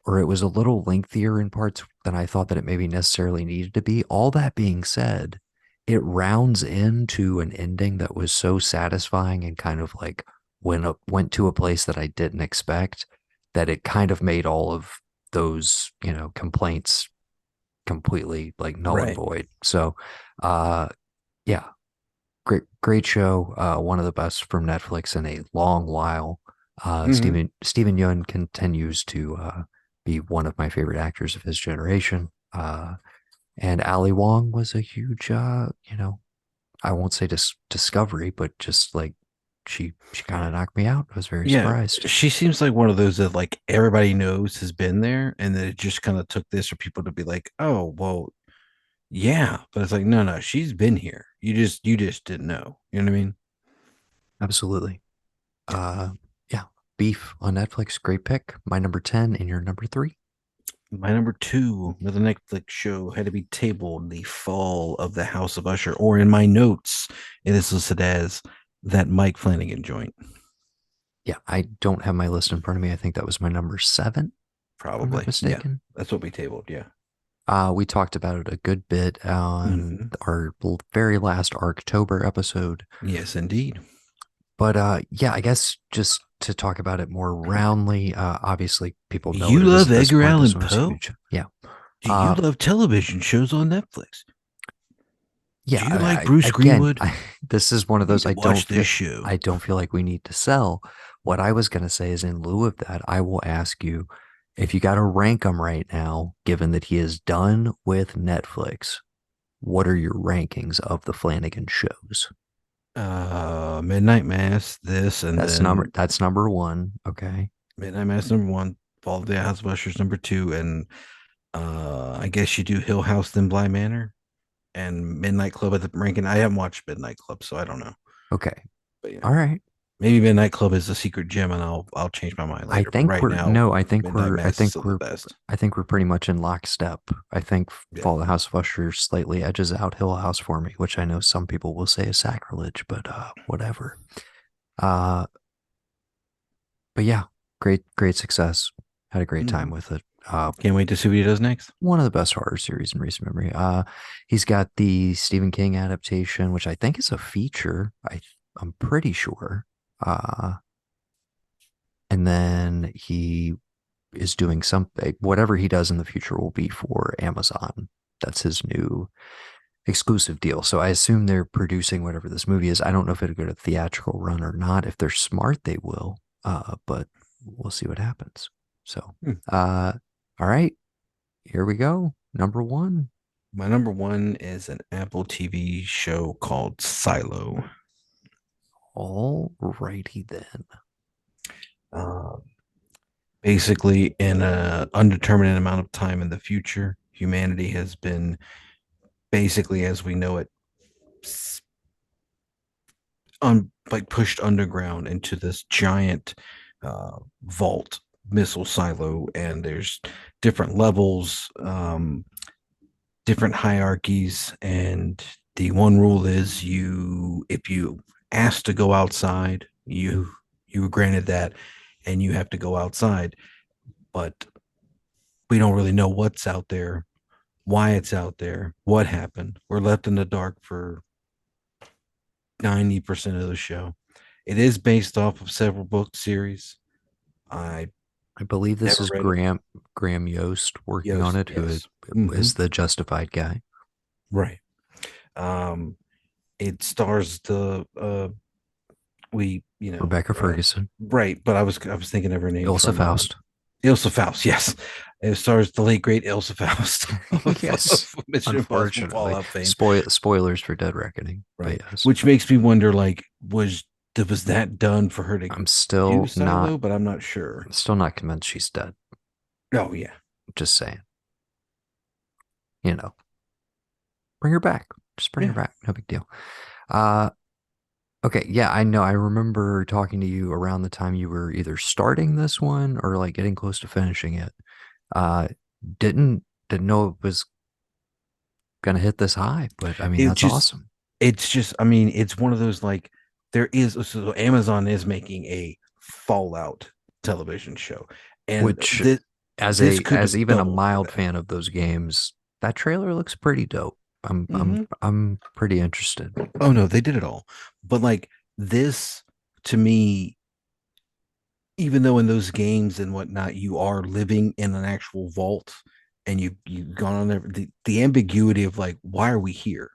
or it was a little lengthier in parts than I thought that it maybe necessarily needed to be. All that being said, it rounds into an ending that was so satisfying and kind of like went to a place that I didn't expect that it kind of made all of those, complaints completely like null and right. void. So, uh, yeah, great show. One of the best from Netflix in a long while. Hmm. Stephen Yeun continues to be one of my favorite actors of his generation. And Ali Wong was a huge, I won't say discovery, but just like she kind of knocked me out. I was very Yeah, surprised. she seems like one of those that like everybody knows has been there, and then it just kind of took this for people to be like, oh, well, yeah, but it's like, no, no, she's been here. You just didn't know. You know what I mean? Absolutely. Yeah. Yeah, Beef on Netflix, great pick. My number 10 and your number three. My number two, another Netflix show, had to be tabled the fall of the House of Usher, or in my notes, it is listed as that Mike Flanagan joint. Yeah, I don't have my list in front of me. I think that was my number seven, if I'm not Probably. Yeah. mistaken. That's what we tabled. Yeah. We talked about it a good bit on Hmm. our very last Arctober episode. Yes, indeed. But yeah, I guess just to talk about it more roundly, obviously people know what You it is love at this Edgar point. This Allan one was Poe? huge. Yeah. Do you Uh, love television shows on Netflix? yeah. Do you like Bruce Again, Greenwood? this is one of You need those to watch this show. I don't feel like we need to sell. What I was going to say is in lieu of that, I will ask you if you got to rank him right now, given that he is done with Netflix, what are your rankings of the Flanagan shows? Midnight Mass, this, and then That's number one. Okay. Midnight Mass number one, Fall of the House of Ushers number two, and I guess you do Hill House then Bly Manor and Midnight Club at the ranking. I haven't watched Midnight Club, so I don't know. Okay. But yeah, All right. maybe Midnight Club is a secret gem, and I'll change my mind I later. But think right we're now, no, Midnight Mass is still the best. I think we're pretty much in lockstep. I think Yeah. Fall of the House of Usher slightly edges out Hill House for me, which I know some people will say is sacrilege, but whatever. Uh but yeah, great success. Had a great time Mhm. with it. Can't wait to see what he does next. One of the best horror series in recent memory. He's got the Stephen King adaptation, which I think is a feature. I'm pretty sure. And then he is doing something, whatever he does in the future will be for Amazon. That's his new exclusive deal. So I assume they're producing whatever this movie is. I don't know if it'll go to theatrical run or not. If they're smart, they will. But we'll see what happens. So, Hmm. all right, here we go. Number one. My number one is an Apple TV show called Silo. All righty then. Um, Basically, in a undetermined amount of time in the future, humanity has been basically, as we know it, like pushed underground into this giant vault missile silo, and there's different levels, different hierarchies, and the one rule is you if you ask to go outside, you were granted that, and you have to go outside, but we don't really know what's out there, why it's out there, what happened. We're left in the dark for 90% of the show. It is based off of several book series. I I believe this never is read it. Graham Yost working on Yost, it, who yes. Hmm. is the Justified guy. Right. Um, It stars the we you know Rebecca Ferguson, right, but I was thinking of her name Ilsa from Faust. Ilsa Faust. Yes, it stars the late great Ilsa Faust Yes, of Mission Impossible unfortunately, Fallout fame. spoilers for Dead Reckoning, but Right, yes, which makes me wonder, like, was that done for her to I'm do still not, Silo? But I'm not sure. I'm still not convinced she's dead. Oh yeah, Just saying, you know, bring her back. Just bring her yeah. back. No big deal. Uh, okay, yeah, I know. I remember talking to you around the time you were either starting this one or like getting close to finishing it. Uh, didn't know it was gonna hit this high, but I mean It that's just awesome. it's just I mean it's one of those, like, there is, so Amazon is making a Fallout television show, and Which, this could as have even a doubled for mild them. fan of those games, that trailer looks pretty dope. Hmm. I'm pretty interested. Oh no, they did it all. But like this, to me, even though in those games and whatnot, you are living in an actual vault and you've gone on there, the ambiguity of, like, why are we here?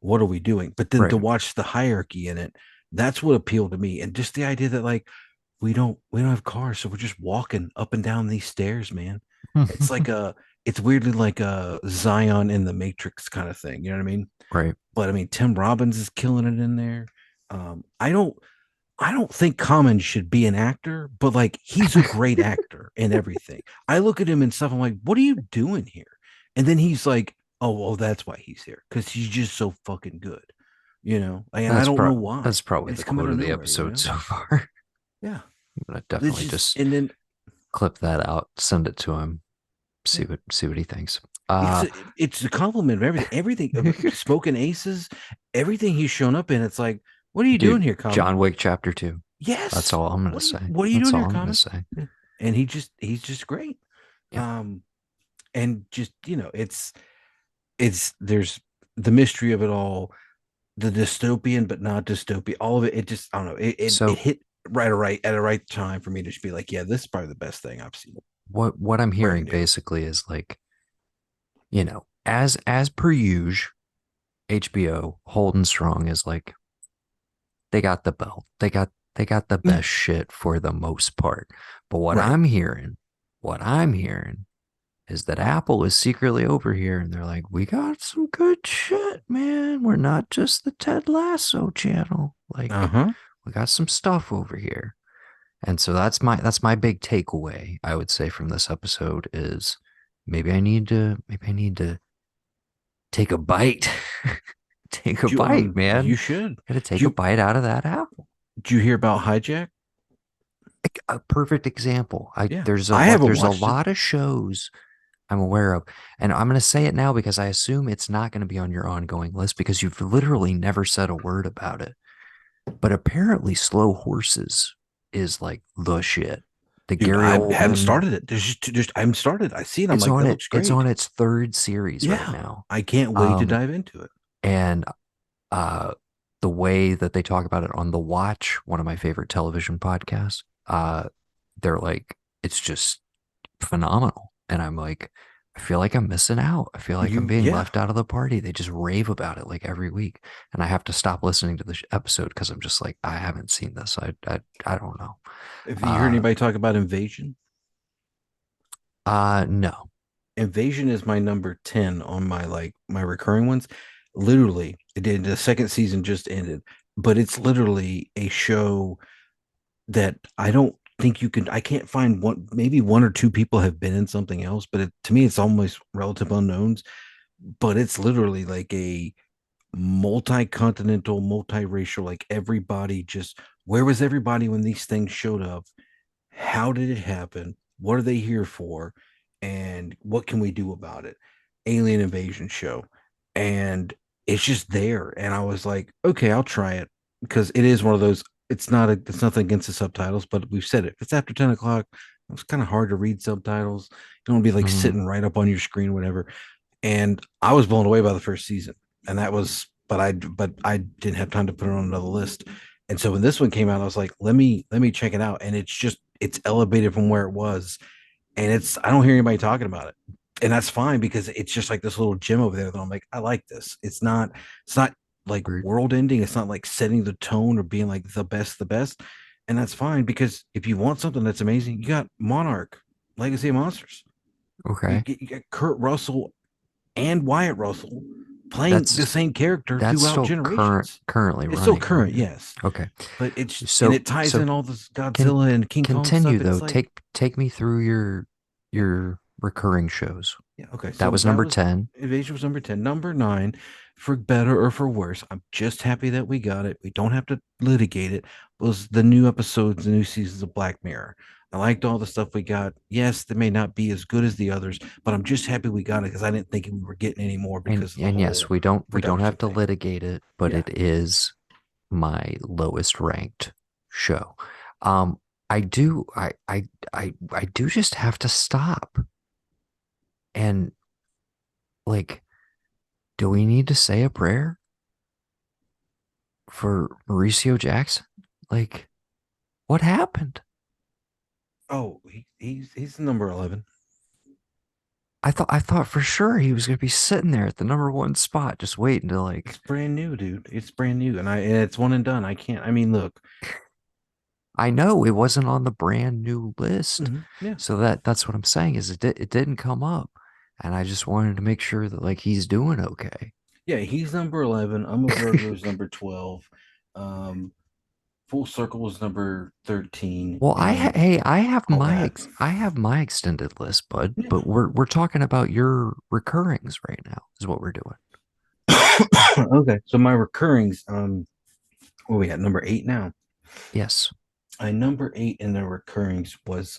What are we doing? But then to Right. watch the hierarchy in it, that's what appealed to me. And just the idea that, like, we don't have cars, so we're just walking up and down these stairs, man. It's like a it's weirdly like a Zion in the Matrix kind of thing. You know what I mean? Right. But I mean, Tim Robbins is killing it in there. Um, I don't I don't think Common should be an actor, but like he's a great actor and everything. I look at him and stuff, I'm like, what are you doing here? And then he's like, oh, well, that's why he's here, because he's just so fucking good, and I don't know why. That's probably It's the come out quote of of the nowhere. episode so far. Yeah. I'm gonna It's definitely just, just and then, clip that out, send it to him, yeah. see what he thinks. It's a, it's a compliment of everything of Smoking Aces, everything he's shown up in. It's like, what are you doing Dude, here, Common? John Wick Chapter 2. That's Yes. all I'm gonna say. What are you That's doing all here, I'm gonna Common? say. Yeah. And he's just great. Yeah. Um, and just, it's there's the mystery of it all, the dystopian but not dystopian, all of it. It just, I don't know, it So hit right at a right time for me to just be like, yeah, this is probably the best thing I've seen. what I'm Brand hearing new. basically is like, as per usual, HBO holding strong is like they got the belt. They got the Yeah. best shit for the most part. But Right. what I'm hearing is that Apple is secretly over here and they're like, we got some good shit, man. We're not just the Ted Lasso channel. Like, Uh-huh. we got some stuff over here. And so that's my big takeaway, I would say, from this episode is maybe I need to take a bite. Take a bite, You man. should. Gotta take Do a you bite out of that apple. do you hear about Hijack? Like a perfect example. Yeah. I haven't There's a watched it. lot of shows I'm aware of. And I'm gonna say it now because I assume it's not gonna be on your ongoing list because you've literally never said a word about it. But apparently Slow Horses is like the shit. The Dude, Gary I haven't Oldman, started it. There's just I haven't started. I see it. I'm like, that looks it's great. on its third series right Yeah. now. I can't wait to Um, dive into it. and uh the way that they talk about it on The Watch, one of my favorite television podcasts, they're like, it's just phenomenal. And I'm like, I feel like I'm missing out. I feel like I'm being Yeah. left out of the party. They just rave about it like every week. And I have to stop listening to the episode because I'm just like, I haven't seen this. I don't know. Have you heard Uh, anybody talk about Invasion? no. Invasion is my number 10 on my recurring ones. Literally, it did the second season just ended, but it's literally a show that I don't think you can I can't find one, maybe one or two people have been in something else, but to me it's almost relative unknowns, but it's literally like a multi-continental, multiracial, like everybody just, where was everybody when these things showed up? How did it happen? What are they here for? And what can we do about it? Alien invasion show. And it's just there. And I was like, okay, I'll try it, because it is one of those, it's nothing against the subtitles, but we've said it. If it's after 10 o'clock, it's kind of hard to read subtitles. You don't want to be like Mhm. sitting right up on your screen, whatever. And I was blown away by the first season, and that was, but I didn't have time to put it on another list. And so when this one came out, I was like, let me check it out, and it's elevated from where it was, and I don't hear anybody talking about it, and that's fine because it's just like this little gem over there that I'm like, I like this. It's not like Agreed. world ending. It's not like setting the tone or being like the best. And that's fine because if you want something that's amazing, you got Monarch, Legacy of Monsters. Okay. You get Kurt Russell and Wyatt Russell playing the That's same character that's throughout still generations. currently It's still running, right? current, yes, Okay. but it's and So it ties so in all this can Godzilla and King Kong continue stuff. though. It's like, Take me through yeah, your recurring shows. yeah, okay. That So was that number was 10. Invasion was number 10. Number nine, for better or for worse, I'm just happy that we got it. We don't have to litigate it. Was the new episodes, the new seasons of Black Mirror. I liked all the stuff we got. Yes, they may not be as good as the others, but I'm just happy we got it because I didn't think we were getting any more because of the And yes, whole we don't have production to thing. litigate it, but Yeah. it is my lowest ranked show. Um, I do just have to stop and like, do we need to say a prayer for Mauricio Jackson? Like, what happened? Oh, he's number 11. I thought for sure he was gonna be sitting there at the number one spot, just waiting to It's like. brand new, dude. It's brand new, and it's one and done. I can't. I mean, look. I know it wasn't on the brand new list, Yeah, so that's what I'm saying is it didn't come up, and I just wanted to make sure that like he's doing okay. yeah. He's number 11. I'm a Virgo is number 12. Um, Full Circle is number 13, Well, and hey, all that. I have my extended list, bud, Yeah. but we're talking about your recurrings right now, is what we're doing. Okay, so my recurrings. What we at number 8 now? Yes. I number 8 in the recurrings was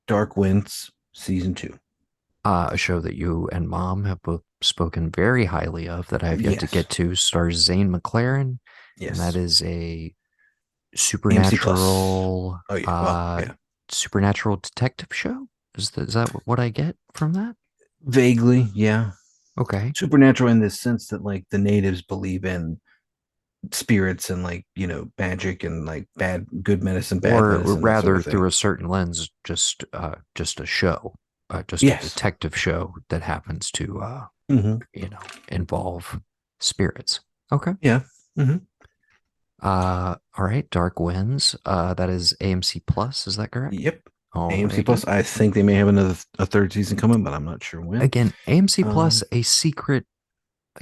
Dark Winds season 2. A show that you and mom have both spoken very highly of that I have yet to Yes, get to stars Zane McLaren, and that yes. is a AMC Plus. supernatural Oh yeah. Well, yeah. supernatural detective show. Is that what I get from that? Vaguely, yeah. Okay. Supernatural in this sense that like the natives believe in spirits and like magic and like bad medicine, bad Or medicine, that sort rather of thing. through a certain lens, just a show, just a Yes. detective show that happens to Hmm. involve spirits. Okay. Yeah. Hmm. All right, Dark Winds. That is AMC Plus, is that correct? Yep. AMC Alrighty. Plus. I think they may have a third season coming, but I'm not sure when. Again, AMC Plus, Um. a secret,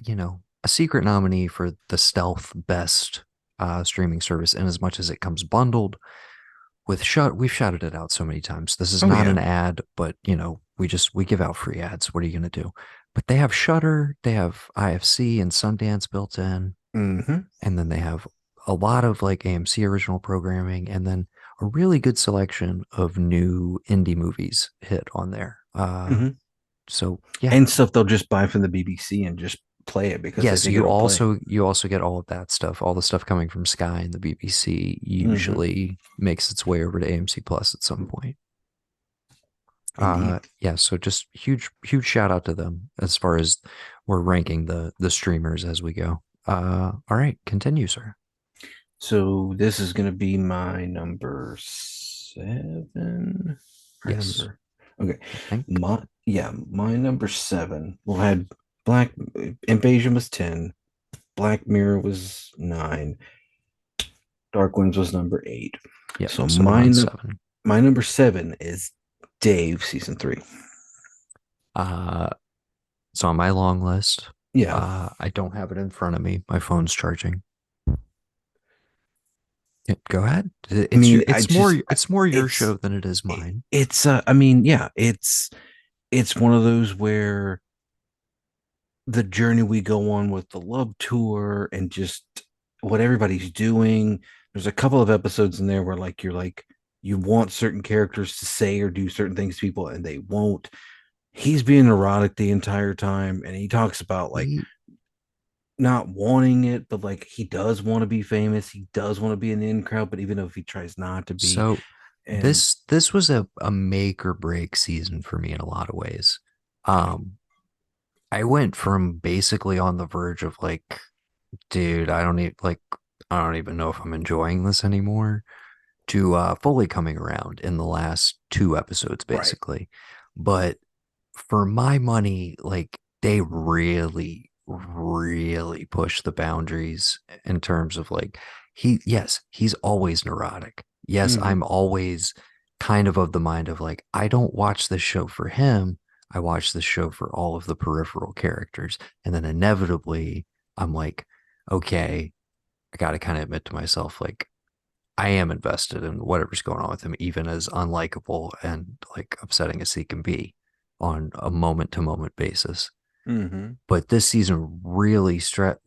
a secret nominee for the stealth best streaming service, in as much as it comes bundled with we've shouted it out so many times. This is Oh not yeah. an ad, but we give out free ads. What are you gonna do? But they have Shutter, they have IFC and Sundance built in, Hmm. and then they have a lot of like AMC original programming, and then a really good selection of new indie movies hit on there. Hmm. So yeah, And stuff they'll just buy from the BBC and just play it because they yes, think it'll play. you also get all of that stuff, all the stuff coming from Sky and the BBC Hmm. usually makes its way over to AMC Plus at some point. Indeed. Yeah, so just huge shout out to them as far as we're ranking the streamers as we go. All right, continue, sir. So this is gonna be my number 7. Yes, Remember? Okay. I think. My number 7. Well, I had Black Invasion was 10. Black Mirror was 9. Dark Winds was number 8. Yep. So So we're on 7. my number 7 is Dave season 3. Uh, it's on my long list. Yeah. I don't have it in front of me. My phone's charging. Yeah, go ahead. I mean, It's more your it's show than it is it, mine. it's I mean, yeah, it's one of those where the journey we go on with the love tour and just what everybody's doing. There's a couple of episodes in there where like you're like you want certain characters to say or do certain things to people and they won't. He's being erotic the entire time and he talks about like He not wanting it, but like he does want to be famous. He does want to be in the in crowd, but even if he tries not to be, so and this was a make or break season for me in a lot of ways. Um, I went from basically on the verge of like, dude, I don't even know if I'm enjoying this anymore, to fully coming around in the last two episodes, right. basically. But for my money, like they really, really pushed the boundaries in terms of like yes, he's always neurotic. Yes, Hmm. I'm always kind of the mind of like, I don't watch this show for him. I watch this show for all of the peripheral characters. And then inevitably, I'm like, okay, I got to kind of admit to myself, like, I am invested in whatever's going on with him, even as unlikable and like upsetting as he can be on a moment to moment basis. Hmm. But this season really stretched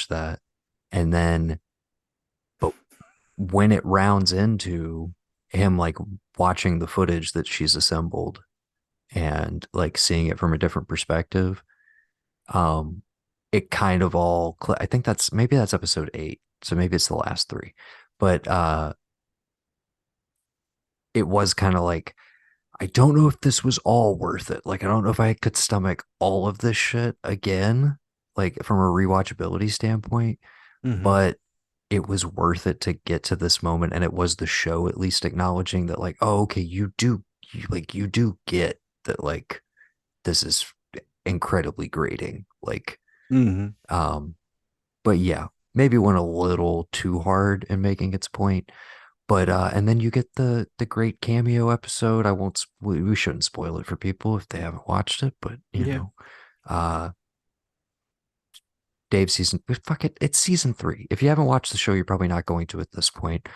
that. And then, but when it rounds into him like watching the footage that she's assembled and like seeing it from a different perspective, um, it kind of I think that's episode 8. So maybe it's the last three. But it was kind of like, I don't know if this was all worth it. Like, I don't know if I could stomach all of this shit again, like from a rewatchability standpoint, Hmm. but it was worth it to get to this moment. And it was the show at least acknowledging that, like, oh, okay, you do get that, like, this is incredibly grating. Like, Hmm. um, but yeah, maybe went a little too hard in making its point. But and then you get the great cameo episode. I won't we shouldn't spoil it for people if they haven't watched it, but Yeah. uh Dave season fuck it, it's season 3. If you haven't watched the show, you're probably not going to at this point.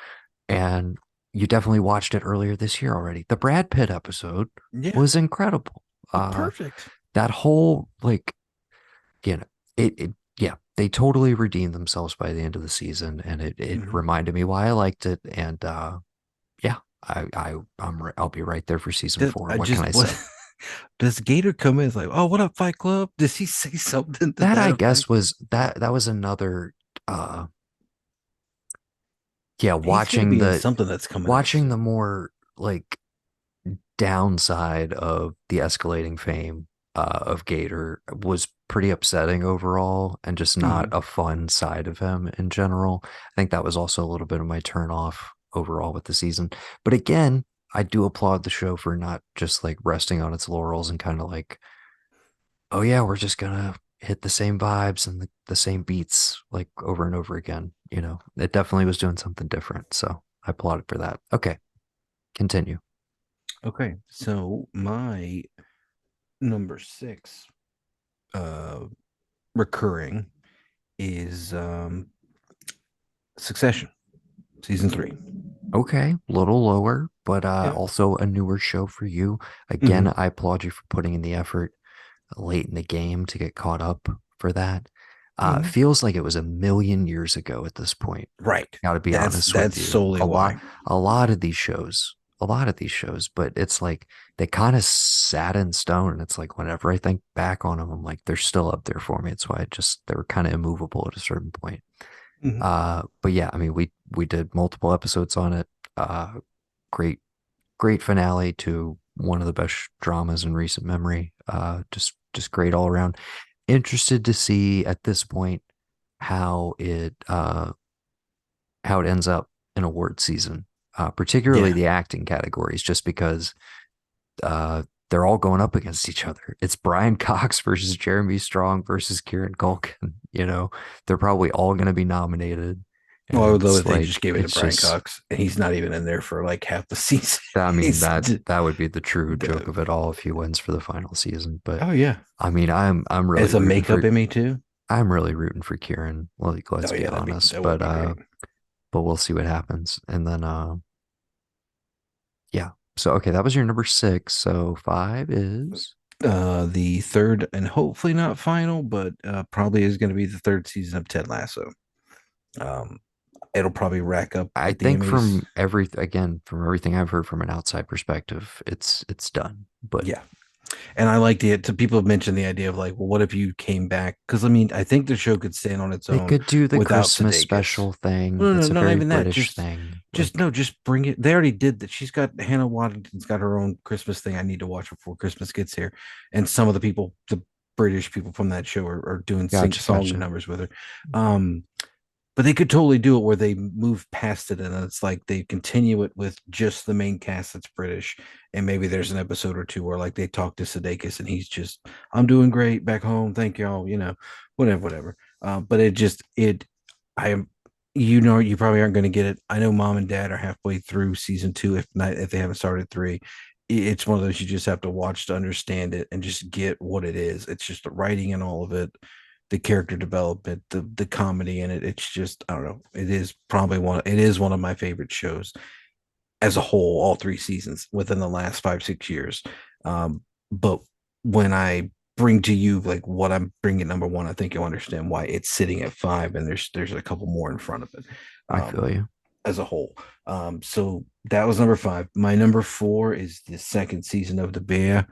And you definitely watched it earlier this year already. The Brad Pitt episode Yeah. was incredible. Perfect. That whole like, you know, it yeah, they totally redeemed themselves by the end of the season, and it Hmm. reminded me why I liked it. And yeah, I'll be right there for season That 4. I What can just I what say? does Gator come in? It's like, oh, what up, Fight Club? Does he say something to That that I effect? guess was that was another uh yeah, He's got to be in something that's coming up watching the soon. more like downside of the escalating fame of Gator was pretty upsetting overall and just not Hmm. a fun side of him in general. I think that was also a little bit of my turn off overall with the season. But again, I do applaud the show for not just like resting on its laurels and kind of like, oh yeah, we're just gonna hit the same vibes and the same beats like over and over again. It definitely was doing something different. So I applauded for that. Okay, continue. Okay, so my number 6 uh recurring is Succession, season 3. Okay, a little lower, but Yeah. also a newer show for you. Again, Hmm. I applaud you for putting in the effort late in the game to get caught up for that. Hmm. Feels like it was a million years ago at this point. Right. Got to be That's honest with that's you. solely why. A lot of these shows, but it's like they kind of sat in stone. And it's like whenever I think back on them, I'm like, they're still up there for me. It's why they were kind of immovable at a certain point. Hmm. But yeah, I mean, we did multiple episodes on it. Uh, great, great finale to one of the best dramas in recent memory. Just great all around. Interested to see at this point how it ends up in award season, particularly Yeah. the acting categories, just because they're all going up against each other. It's Brian Cox versus Jeremy Strong versus Kieran Culkin. They're probably all going to be nominated, and Although it's they just like gave it to it's Brian just. Cox, and he's not even in there for like half the season. I mean He's that would be the true joke the, of it all if he wins for the final season. But oh yeah, I mean, as a makeup Emmy too. I'm really rooting for Kieran. Like, let's Oh be yeah, honest. that would be great. But we'll see what happens. And then yeah. So okay, that was your number 6. So 5 is The third and hopefully not final, but probably is going to be the third season of Ted Lasso. Um, it'll probably rack up I the think Emmys. from everything I've heard from an outside perspective, it's done. But Yeah, and I like the to people have mentioned the idea of like, well, what if you came back? Because I mean, I think the show could stand on its they own could do the without Christmas Sudeikis. special thing. No, no, It's a no, not very even that. British Just, thing. just Like, no, just bring it. They already did that. She's got Hannah Waddington's got her own Christmas thing. I need to watch before Christmas gets here. And some of the people, the British people from that show, are doing sing gotcha, song gotcha. numbers with her. Um, But they could totally do it where they move past it and it's like they continue it with just the main cast that's British. And maybe there's an episode or two where like they talk to Sudeikis and he's just, I'm doing great back home. Thank y'all, whatever, whatever. But I am, you probably aren't going to get it. I know mom and dad are halfway through season two, if not, if they haven't started three. It's one of those you just have to watch to understand it and just get what it is. It's just the writing and all of it, the character development, the comedy in it. It's just, I don't know. It is one of my favorite shows as a whole, all three seasons within the last 5 6 years. But when I bring to you like what I'm bringing number one, I think you'll understand why it's sitting at five, and there's a couple more in front of it. I Um, feel you. as a whole. So that was number five. My number four is the second season of The Bear.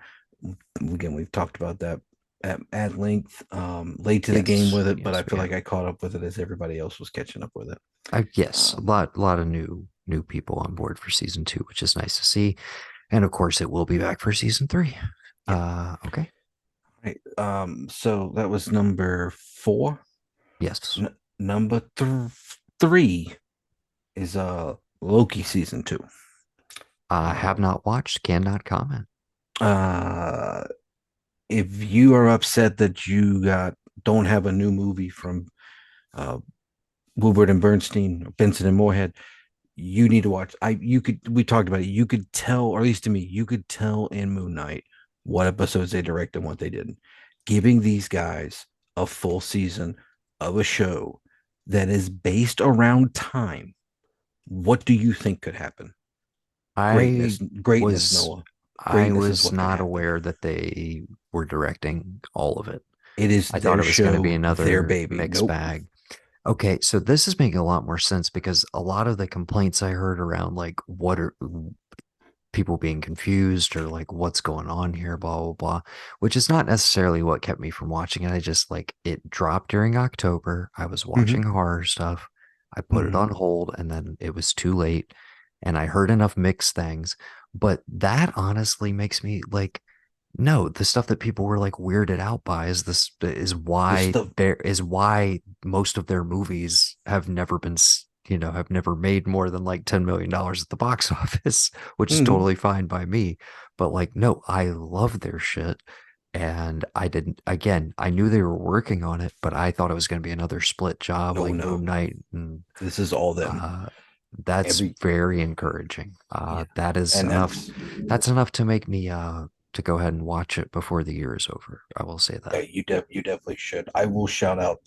Again, we've talked about that at length. Late to the game Yes, with it, but I yes, we feel like have. I caught up with it as everybody else was catching up with it. Yes, Um, lot of new people on board for season two, which is nice to see. And of course, it will be back for season three. yeah. Okay. Right. So that was number four. Yes. Number three is Loki season two. I have Um, not watched, cannot comment. uh, if you are upset that you got don't have a new movie from uh, Woodward and Bernstein, Benson and Moorhead, you need to watch. We talked about it. You could tell, or at least to me, you could tell in Moon Knight what episodes they directed and what they didn't. Giving these guys a full season of a show that is based around time. What do you think could happen? I Greatness, was Noah. I Greatness is was what could not happen. aware that they were directing all of it. It is I thought their it was going to be show, their another baby. mixed Nope. bag. Okay, so this is making a lot more sense because a lot of the complaints I heard around like what are people being confused or like what's going on here, blah blah blah, which is not necessarily what kept me from watching it. I just like it dropped during October. I was Mm-hmm. watching horror stuff. I put it Mm-hmm. on hold and then it was too late and I heard enough mixed things. But that honestly makes me like no, the stuff that people were like weirded out by Just the is why most of their movies have never been, have never made more than like $10 million at the box office, which is mm-hmm. totally fine by me. But like, no, I love their shit. And I didn't, again, I knew they were working on it, but I thought it was going to be another split job Oh like no. Moon Knight. And This is all them. uh, that's Every very encouraging. Yeah. That is And enough. that's That's enough to make me to go ahead and watch it before the year is over. I will say that. you definitely should. I will shout out,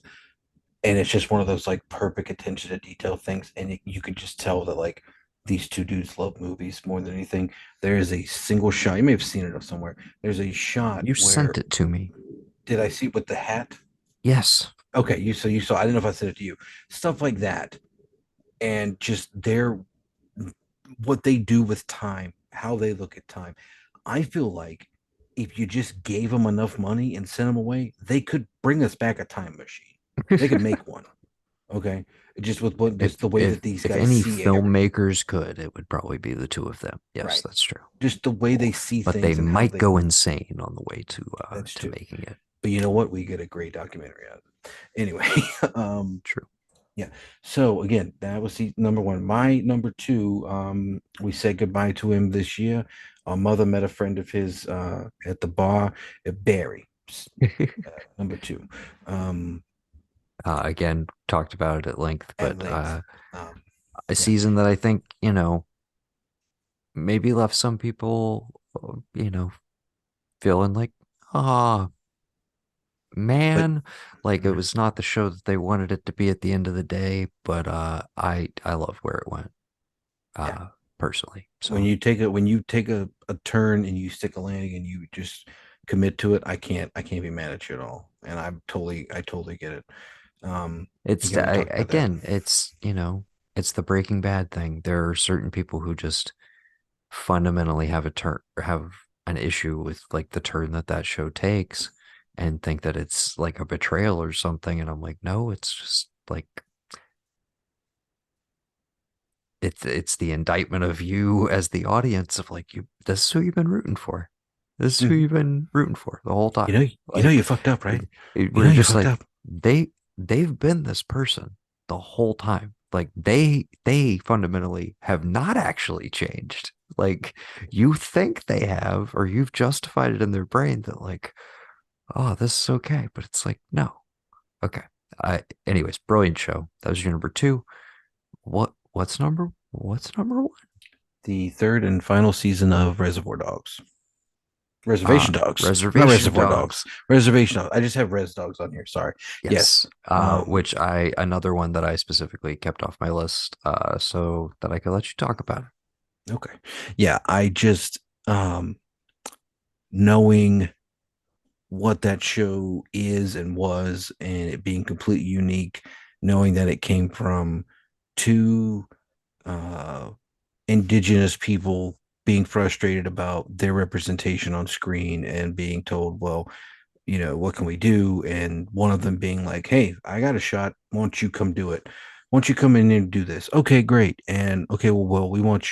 and it's just one of those like perfect attention to detail things, and you could just tell that like these two dudes love movies more than anything. There is a single shot. You may have seen it somewhere. There's a shot You where sent it to me. did I see it with the hat? Yes. Okay, you saw. I didn't know if I said it to you. Stuff like that, and just their what they do with time, how they look at time. I feel like if you just gave them enough money and sent them away, they could bring us back a time machine. They could make one. Okay, just the way that these If guys any see everything. filmmakers could, it would probably be the two of them. Yes, Right. that's true. Just the way they see But they things and how might they. go insane on the way That's to true. making it. But you know what? We get a great documentary out of it. Anyway, True. yeah. So again, that was the number one. My number two, we said goodbye to him this year. Our mother met a friend of his at the bar at Barry. Number two. Um, Again, talked about it at length, at but length. Um, a yeah. season that I think, maybe left some people, feeling like, ah, But man, like it was not the show that they wanted it to be at the end of the day, but I love where it went, yeah, personally. when So you take a turn and you stick a landing and you just commit to it, I can't be mad at you at all. And I totally get it. it's Again, we talked about that. again, it's the Breaking Bad thing. There are certain people who just fundamentally have an issue with like the turn that that show takes and think that it's like a betrayal or something. And I'm like, no, it's just like it's the indictment of you as the audience of like you this is who you've been rooting for. This is who Mhm. you've been rooting for the whole You time. know, you know Like you fucked up, right? You know we're you just fucked like up. they've been this person. the whole time. Like they fundamentally have not actually changed. Like you think they have, or you've justified it in their brain that like, oh, this is okay, but it's like, no. Okay. Anyways, brilliant show. That was your number two. What's number one? The third and final season of Reservoir Dogs. Reservation Dogs. Not Reservation Reservoir Dogs. Dogs. Reservation Dogs. I just have Res Dogs on here. Sorry. Yes. Yes. Which I another one that I specifically kept off my list, so that I could let you talk about it. Okay. Yeah. I just knowing what that show is and was, and it being completely unique, knowing that it came from two uh, indigenous people being frustrated about their representation on screen and being told, well, what can we do? And one of them being like, hey, I got a shot. Why don't you come do it? Why don't you come in and do this? Okay, great. And okay, well, we want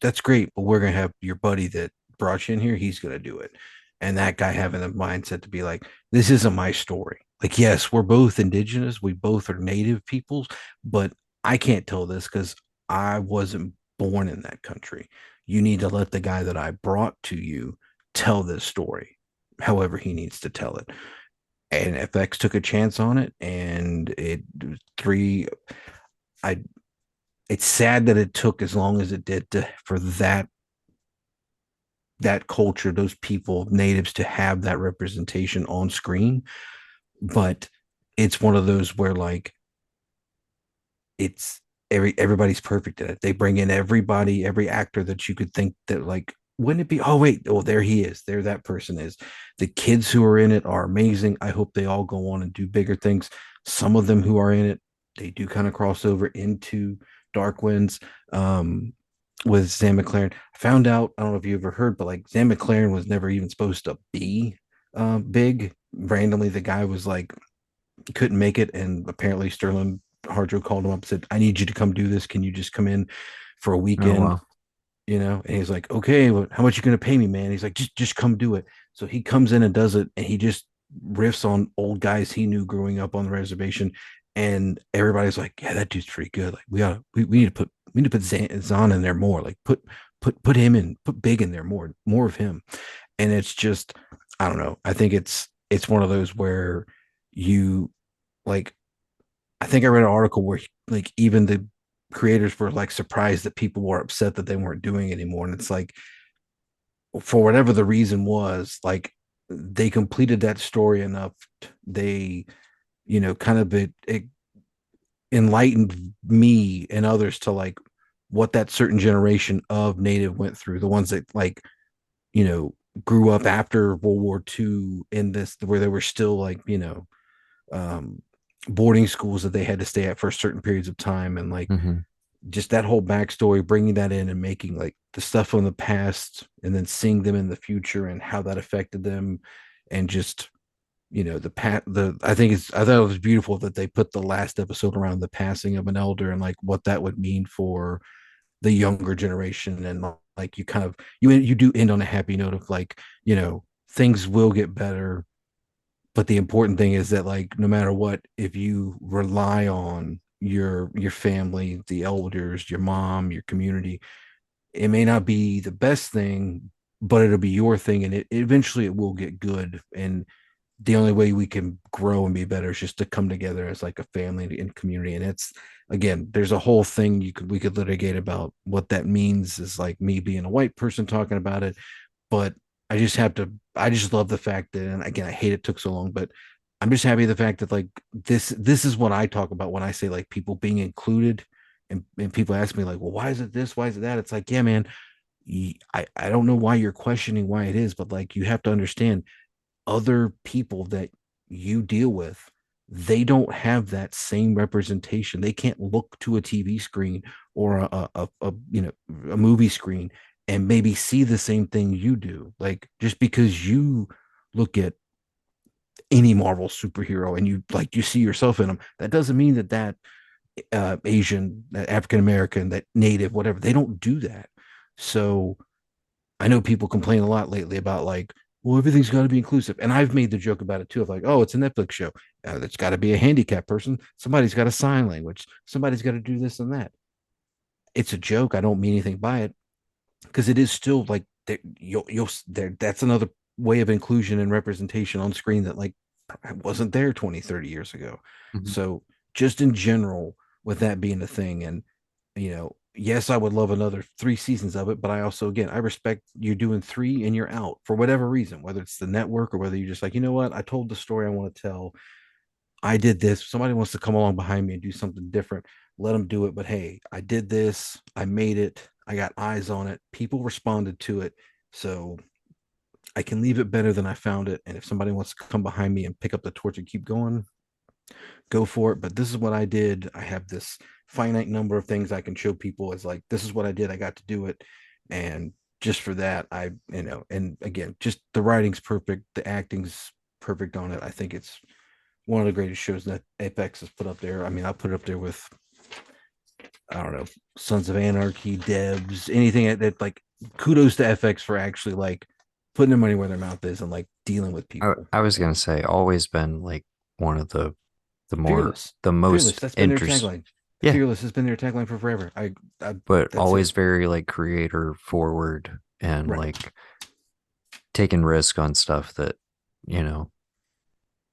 that's great, but we're going to have your buddy that brought you in here. He's going to do it. And that guy having the mindset to be like, this isn't my story. Like, yes, we're both indigenous. We both are native peoples, but I can't tell this because I wasn't born in that country. You need to let the guy that I brought to you tell this story however he needs to tell it. And FX took a chance on it, and it three. I. It's sad that it took as long as it did for that culture, those people, natives, to have that representation on screen. But it's one of those where like it's everybody's perfect at it. They bring in everybody, every actor that you could think that like wouldn't it be? Oh wait, oh there he is. There that person is. The kids who are in it are amazing. I hope they all go on and do bigger things. Some of them who are in it, they do kind of cross over into Dark Winds. With Sam McLaren, I found out. I don't know if you ever heard, but like Sam McLaren was never even supposed to be big. Randomly, the guy was like couldn't make it, and apparently Sterling Harjo called him up and said, "I need you to come do this. Can you just come in for a Oh weekend?" wow. And he's like, "Okay, well, how much you gonna pay me, man?" He's like, "Just come do it." So he comes in and does it, and he just riffs on old guys he knew growing up on the reservation, and everybody's like, "Yeah, that dude's pretty good. Like, we need to put Zahn in there more. Like, put him in, put Big in there more of him." And it's just, I don't know. I think it's one of those where you like I think I read an article where like even the creators were like surprised that people were upset that they weren't doing anymore. And it's like for whatever the reason was, like they completed that story enough. They, kind of it enlightened me and others to like what that certain generation of native went through. The ones that like, you know, grew up after World War II in this where they were still like, um, boarding schools that they had to stay at for certain periods of time, and like Hmm. just that whole backstory, bringing that in and making like the stuff from the past and then seeing them in the future and how that affected them, and just the I thought it was beautiful that they put the last episode around the passing of an elder and like what that would mean for the younger generation, and like you kind of you do end on a happy note of like things will get better, but the important thing is that like no matter what, if you rely on your family, the elders, your mom, your community, it may not be the best thing, but it'll be your thing, and it eventually it will get good. And the only way we can grow and be better is just to come together as like a family and community. And it's again, there's a whole thing we could litigate about what that means, is like me being a white person talking about it, but I just love the fact that, and again, I hate it took so long, but I'm just happy the fact that like this is what I talk about when I say like people being included, and people ask me like, well, why is it this? Why is it that? It's like, yeah, man, I don't know why you're questioning why it is, but like you have to understand other people that you deal with, they don't have that same representation. They can't look to a TV screen or a movie screen and maybe see the same thing you do. Like just because you look at any Marvel superhero and you see yourself in them, that doesn't mean that Asian, that African American, that Native, whatever, they don't do that. So I know people complain a lot lately about like well, everything's got to be inclusive. And I've made the joke about it too of like, oh, it's a Netflix show. There's got to be a handicapped person. Somebody's got to sign language. Somebody's got to do this and that. It's a joke. I don't mean anything by it because it is still like you'll there. That's another way of inclusion and representation on screen that like wasn't there 20, 30 years ago. Mhm. So just in general, with that being a thing, and yes, I would love another 3 seasons of it, but I also, again, I respect you're doing three and you're out for whatever reason, whether it's the network or whether you're just like, you know what, I told the story I want to tell. I did this. Somebody wants to come along behind me and do something different. Let them do it. But hey, I did this. I made it. I got eyes on it. People responded to it. So I can leave it better than I found it. And if somebody wants to come behind me and pick up the torch and keep going, go for it. But this is what I did. I have this finite number of things I can show people as like, this is what I did. I got to do it. And just for that, and again, just the writing's perfect. The acting's perfect on it. I think it's one of the greatest shows that Apex has put up there. I mean, I'll put it up there with, I don't know, Sons of Anarchy, Debs, anything that like, kudos to FX for actually like putting their money where their mouth is and like dealing with people. I was gonna say always been like one of the more Fearless, the fearless. most That's been their interest. tagline. Yeah, Fearless has been their tagline for forever. but That's it. always very like creator forward and Right. like taking risk on stuff that you know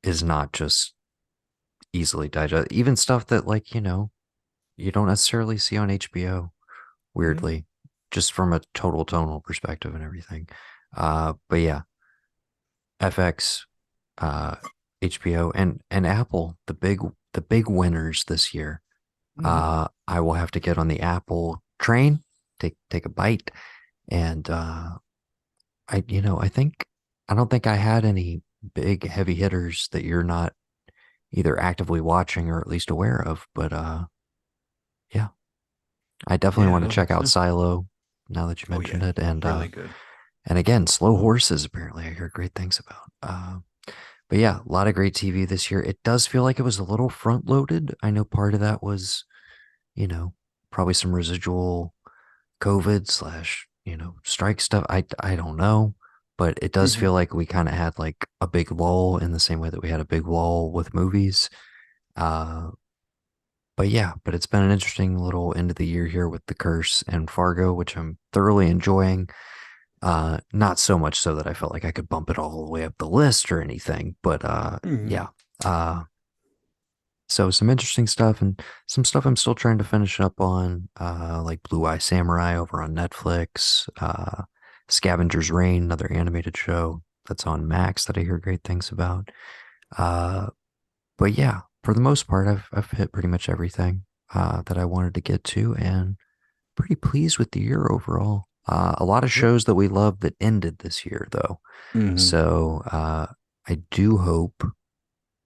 is not just easily digest. Even stuff that like you don't necessarily see on HBO. Yeah. Weirdly, just from a total tonal perspective and everything. But yeah, FX, uh, HBO, and Apple, the big winners this year. Mm-hmm. I will have to get on the Apple train, take a bite, and I don't think I had any big heavy hitters that you're not either actively watching or at least aware of. But yeah, I definitely Yeah, want I to don't check think out so. Silo now that you Oh yeah, mentioned it, really good. and again, Slow Horses. Apparently, I hear great things about. But yeah, a lot of great TV this year. It does feel like it was a little front loaded. I know part of that was, you know, probably some residual COVID slash, strike stuff. I don't know, but it does Mm-hmm. feel like we kind of had like a big lull in the same way that we had a big lull with movies. Uh, but yeah, but it's been an interesting little end of the year here with The Curse and Fargo, which I'm thoroughly enjoying. Not so much so that I felt like I could bump it all the way up the list or anything, but Mm-hmm. yeah. Uh, so some interesting stuff and some stuff I'm still trying to finish up on, like Blue Eye Samurai over on Netflix, Scavenger's Reign, another animated show that's on Max that I hear great things about. Uh, but yeah, for the most part, I've hit pretty much everything that I wanted to get to, and pretty pleased with the year overall. A lot of Yep. shows that we love that ended this year, though. Mm-hmm. So I do hope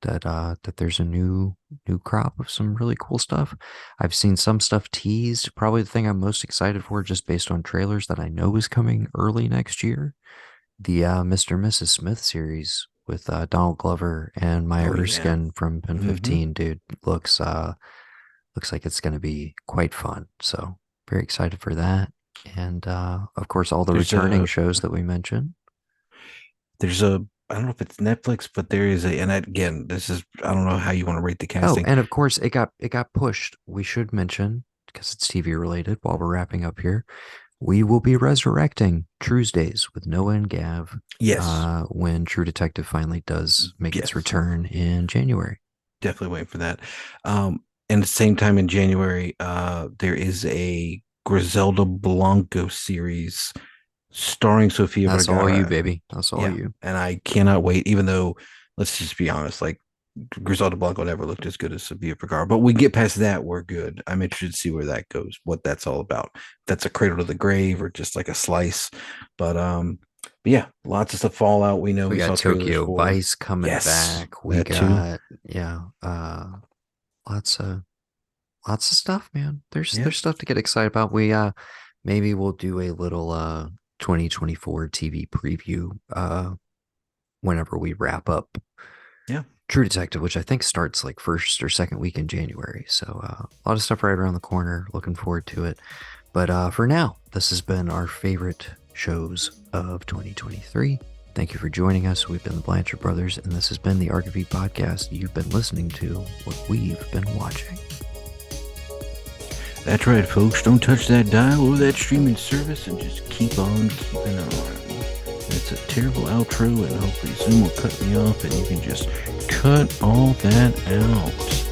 that there's a new crop of some really cool stuff. I've seen some stuff teased. Probably the thing I'm most excited for, just based on trailers that I know is coming early next year, the Mr. and Mrs. Smith series with Donald Glover and Maya Oh yeah. Erskine from Pen Mm-hmm. 15. Dude, looks like it's going to be quite fun. So very excited for that. And of course, all the There's returning a shows that we mentioned. there's a I don't know if it's Netflix, but there is a, and again, this is, I don't know how you want to rate the Oh, casting. and of course, it got pushed. We should mention because it's TV related. While we're wrapping up here, we will be resurrecting Tuesdays with Noah and Gav Yes. when True Detective finally does make its Yes. return in January. Definitely waiting for that. And the same time in January, there is a Griselda Blanco series starring Sofia That's all you, Vergara. baby. That's all Yeah, you. and I cannot wait. Even though, let's just be honest, like Griselda Blanco never looked as good as Sofia Vergara, but we get past that, we're good. I'm interested to see where that goes, what that's all about. If that's a cradle to the grave or just like a slice. But yeah, lots of stuff. Fallout. We know We we got saw trailers Tokyo for. Vice coming Yes, back. We that too. got lots of lots of stuff, man. There's Yeah, there's stuff to get excited about. We maybe we'll do a little 2024 TV preview whenever we wrap up yeah. True Detective, which I think starts like first or second week in January. So a lot of stuff right around the corner. Looking forward to it. But for now, this has been our favorite shows of 2023. Thank you for joining us. We've been the Blanchard Brothers, and this has been the thearkofe podcast. You've been listening to what we've been watching. That's right, folks. Don't touch that dial or that streaming service and just keep on keeping on. That's a terrible outro, and hopefully Zoom will cut me off and you can just cut all that out.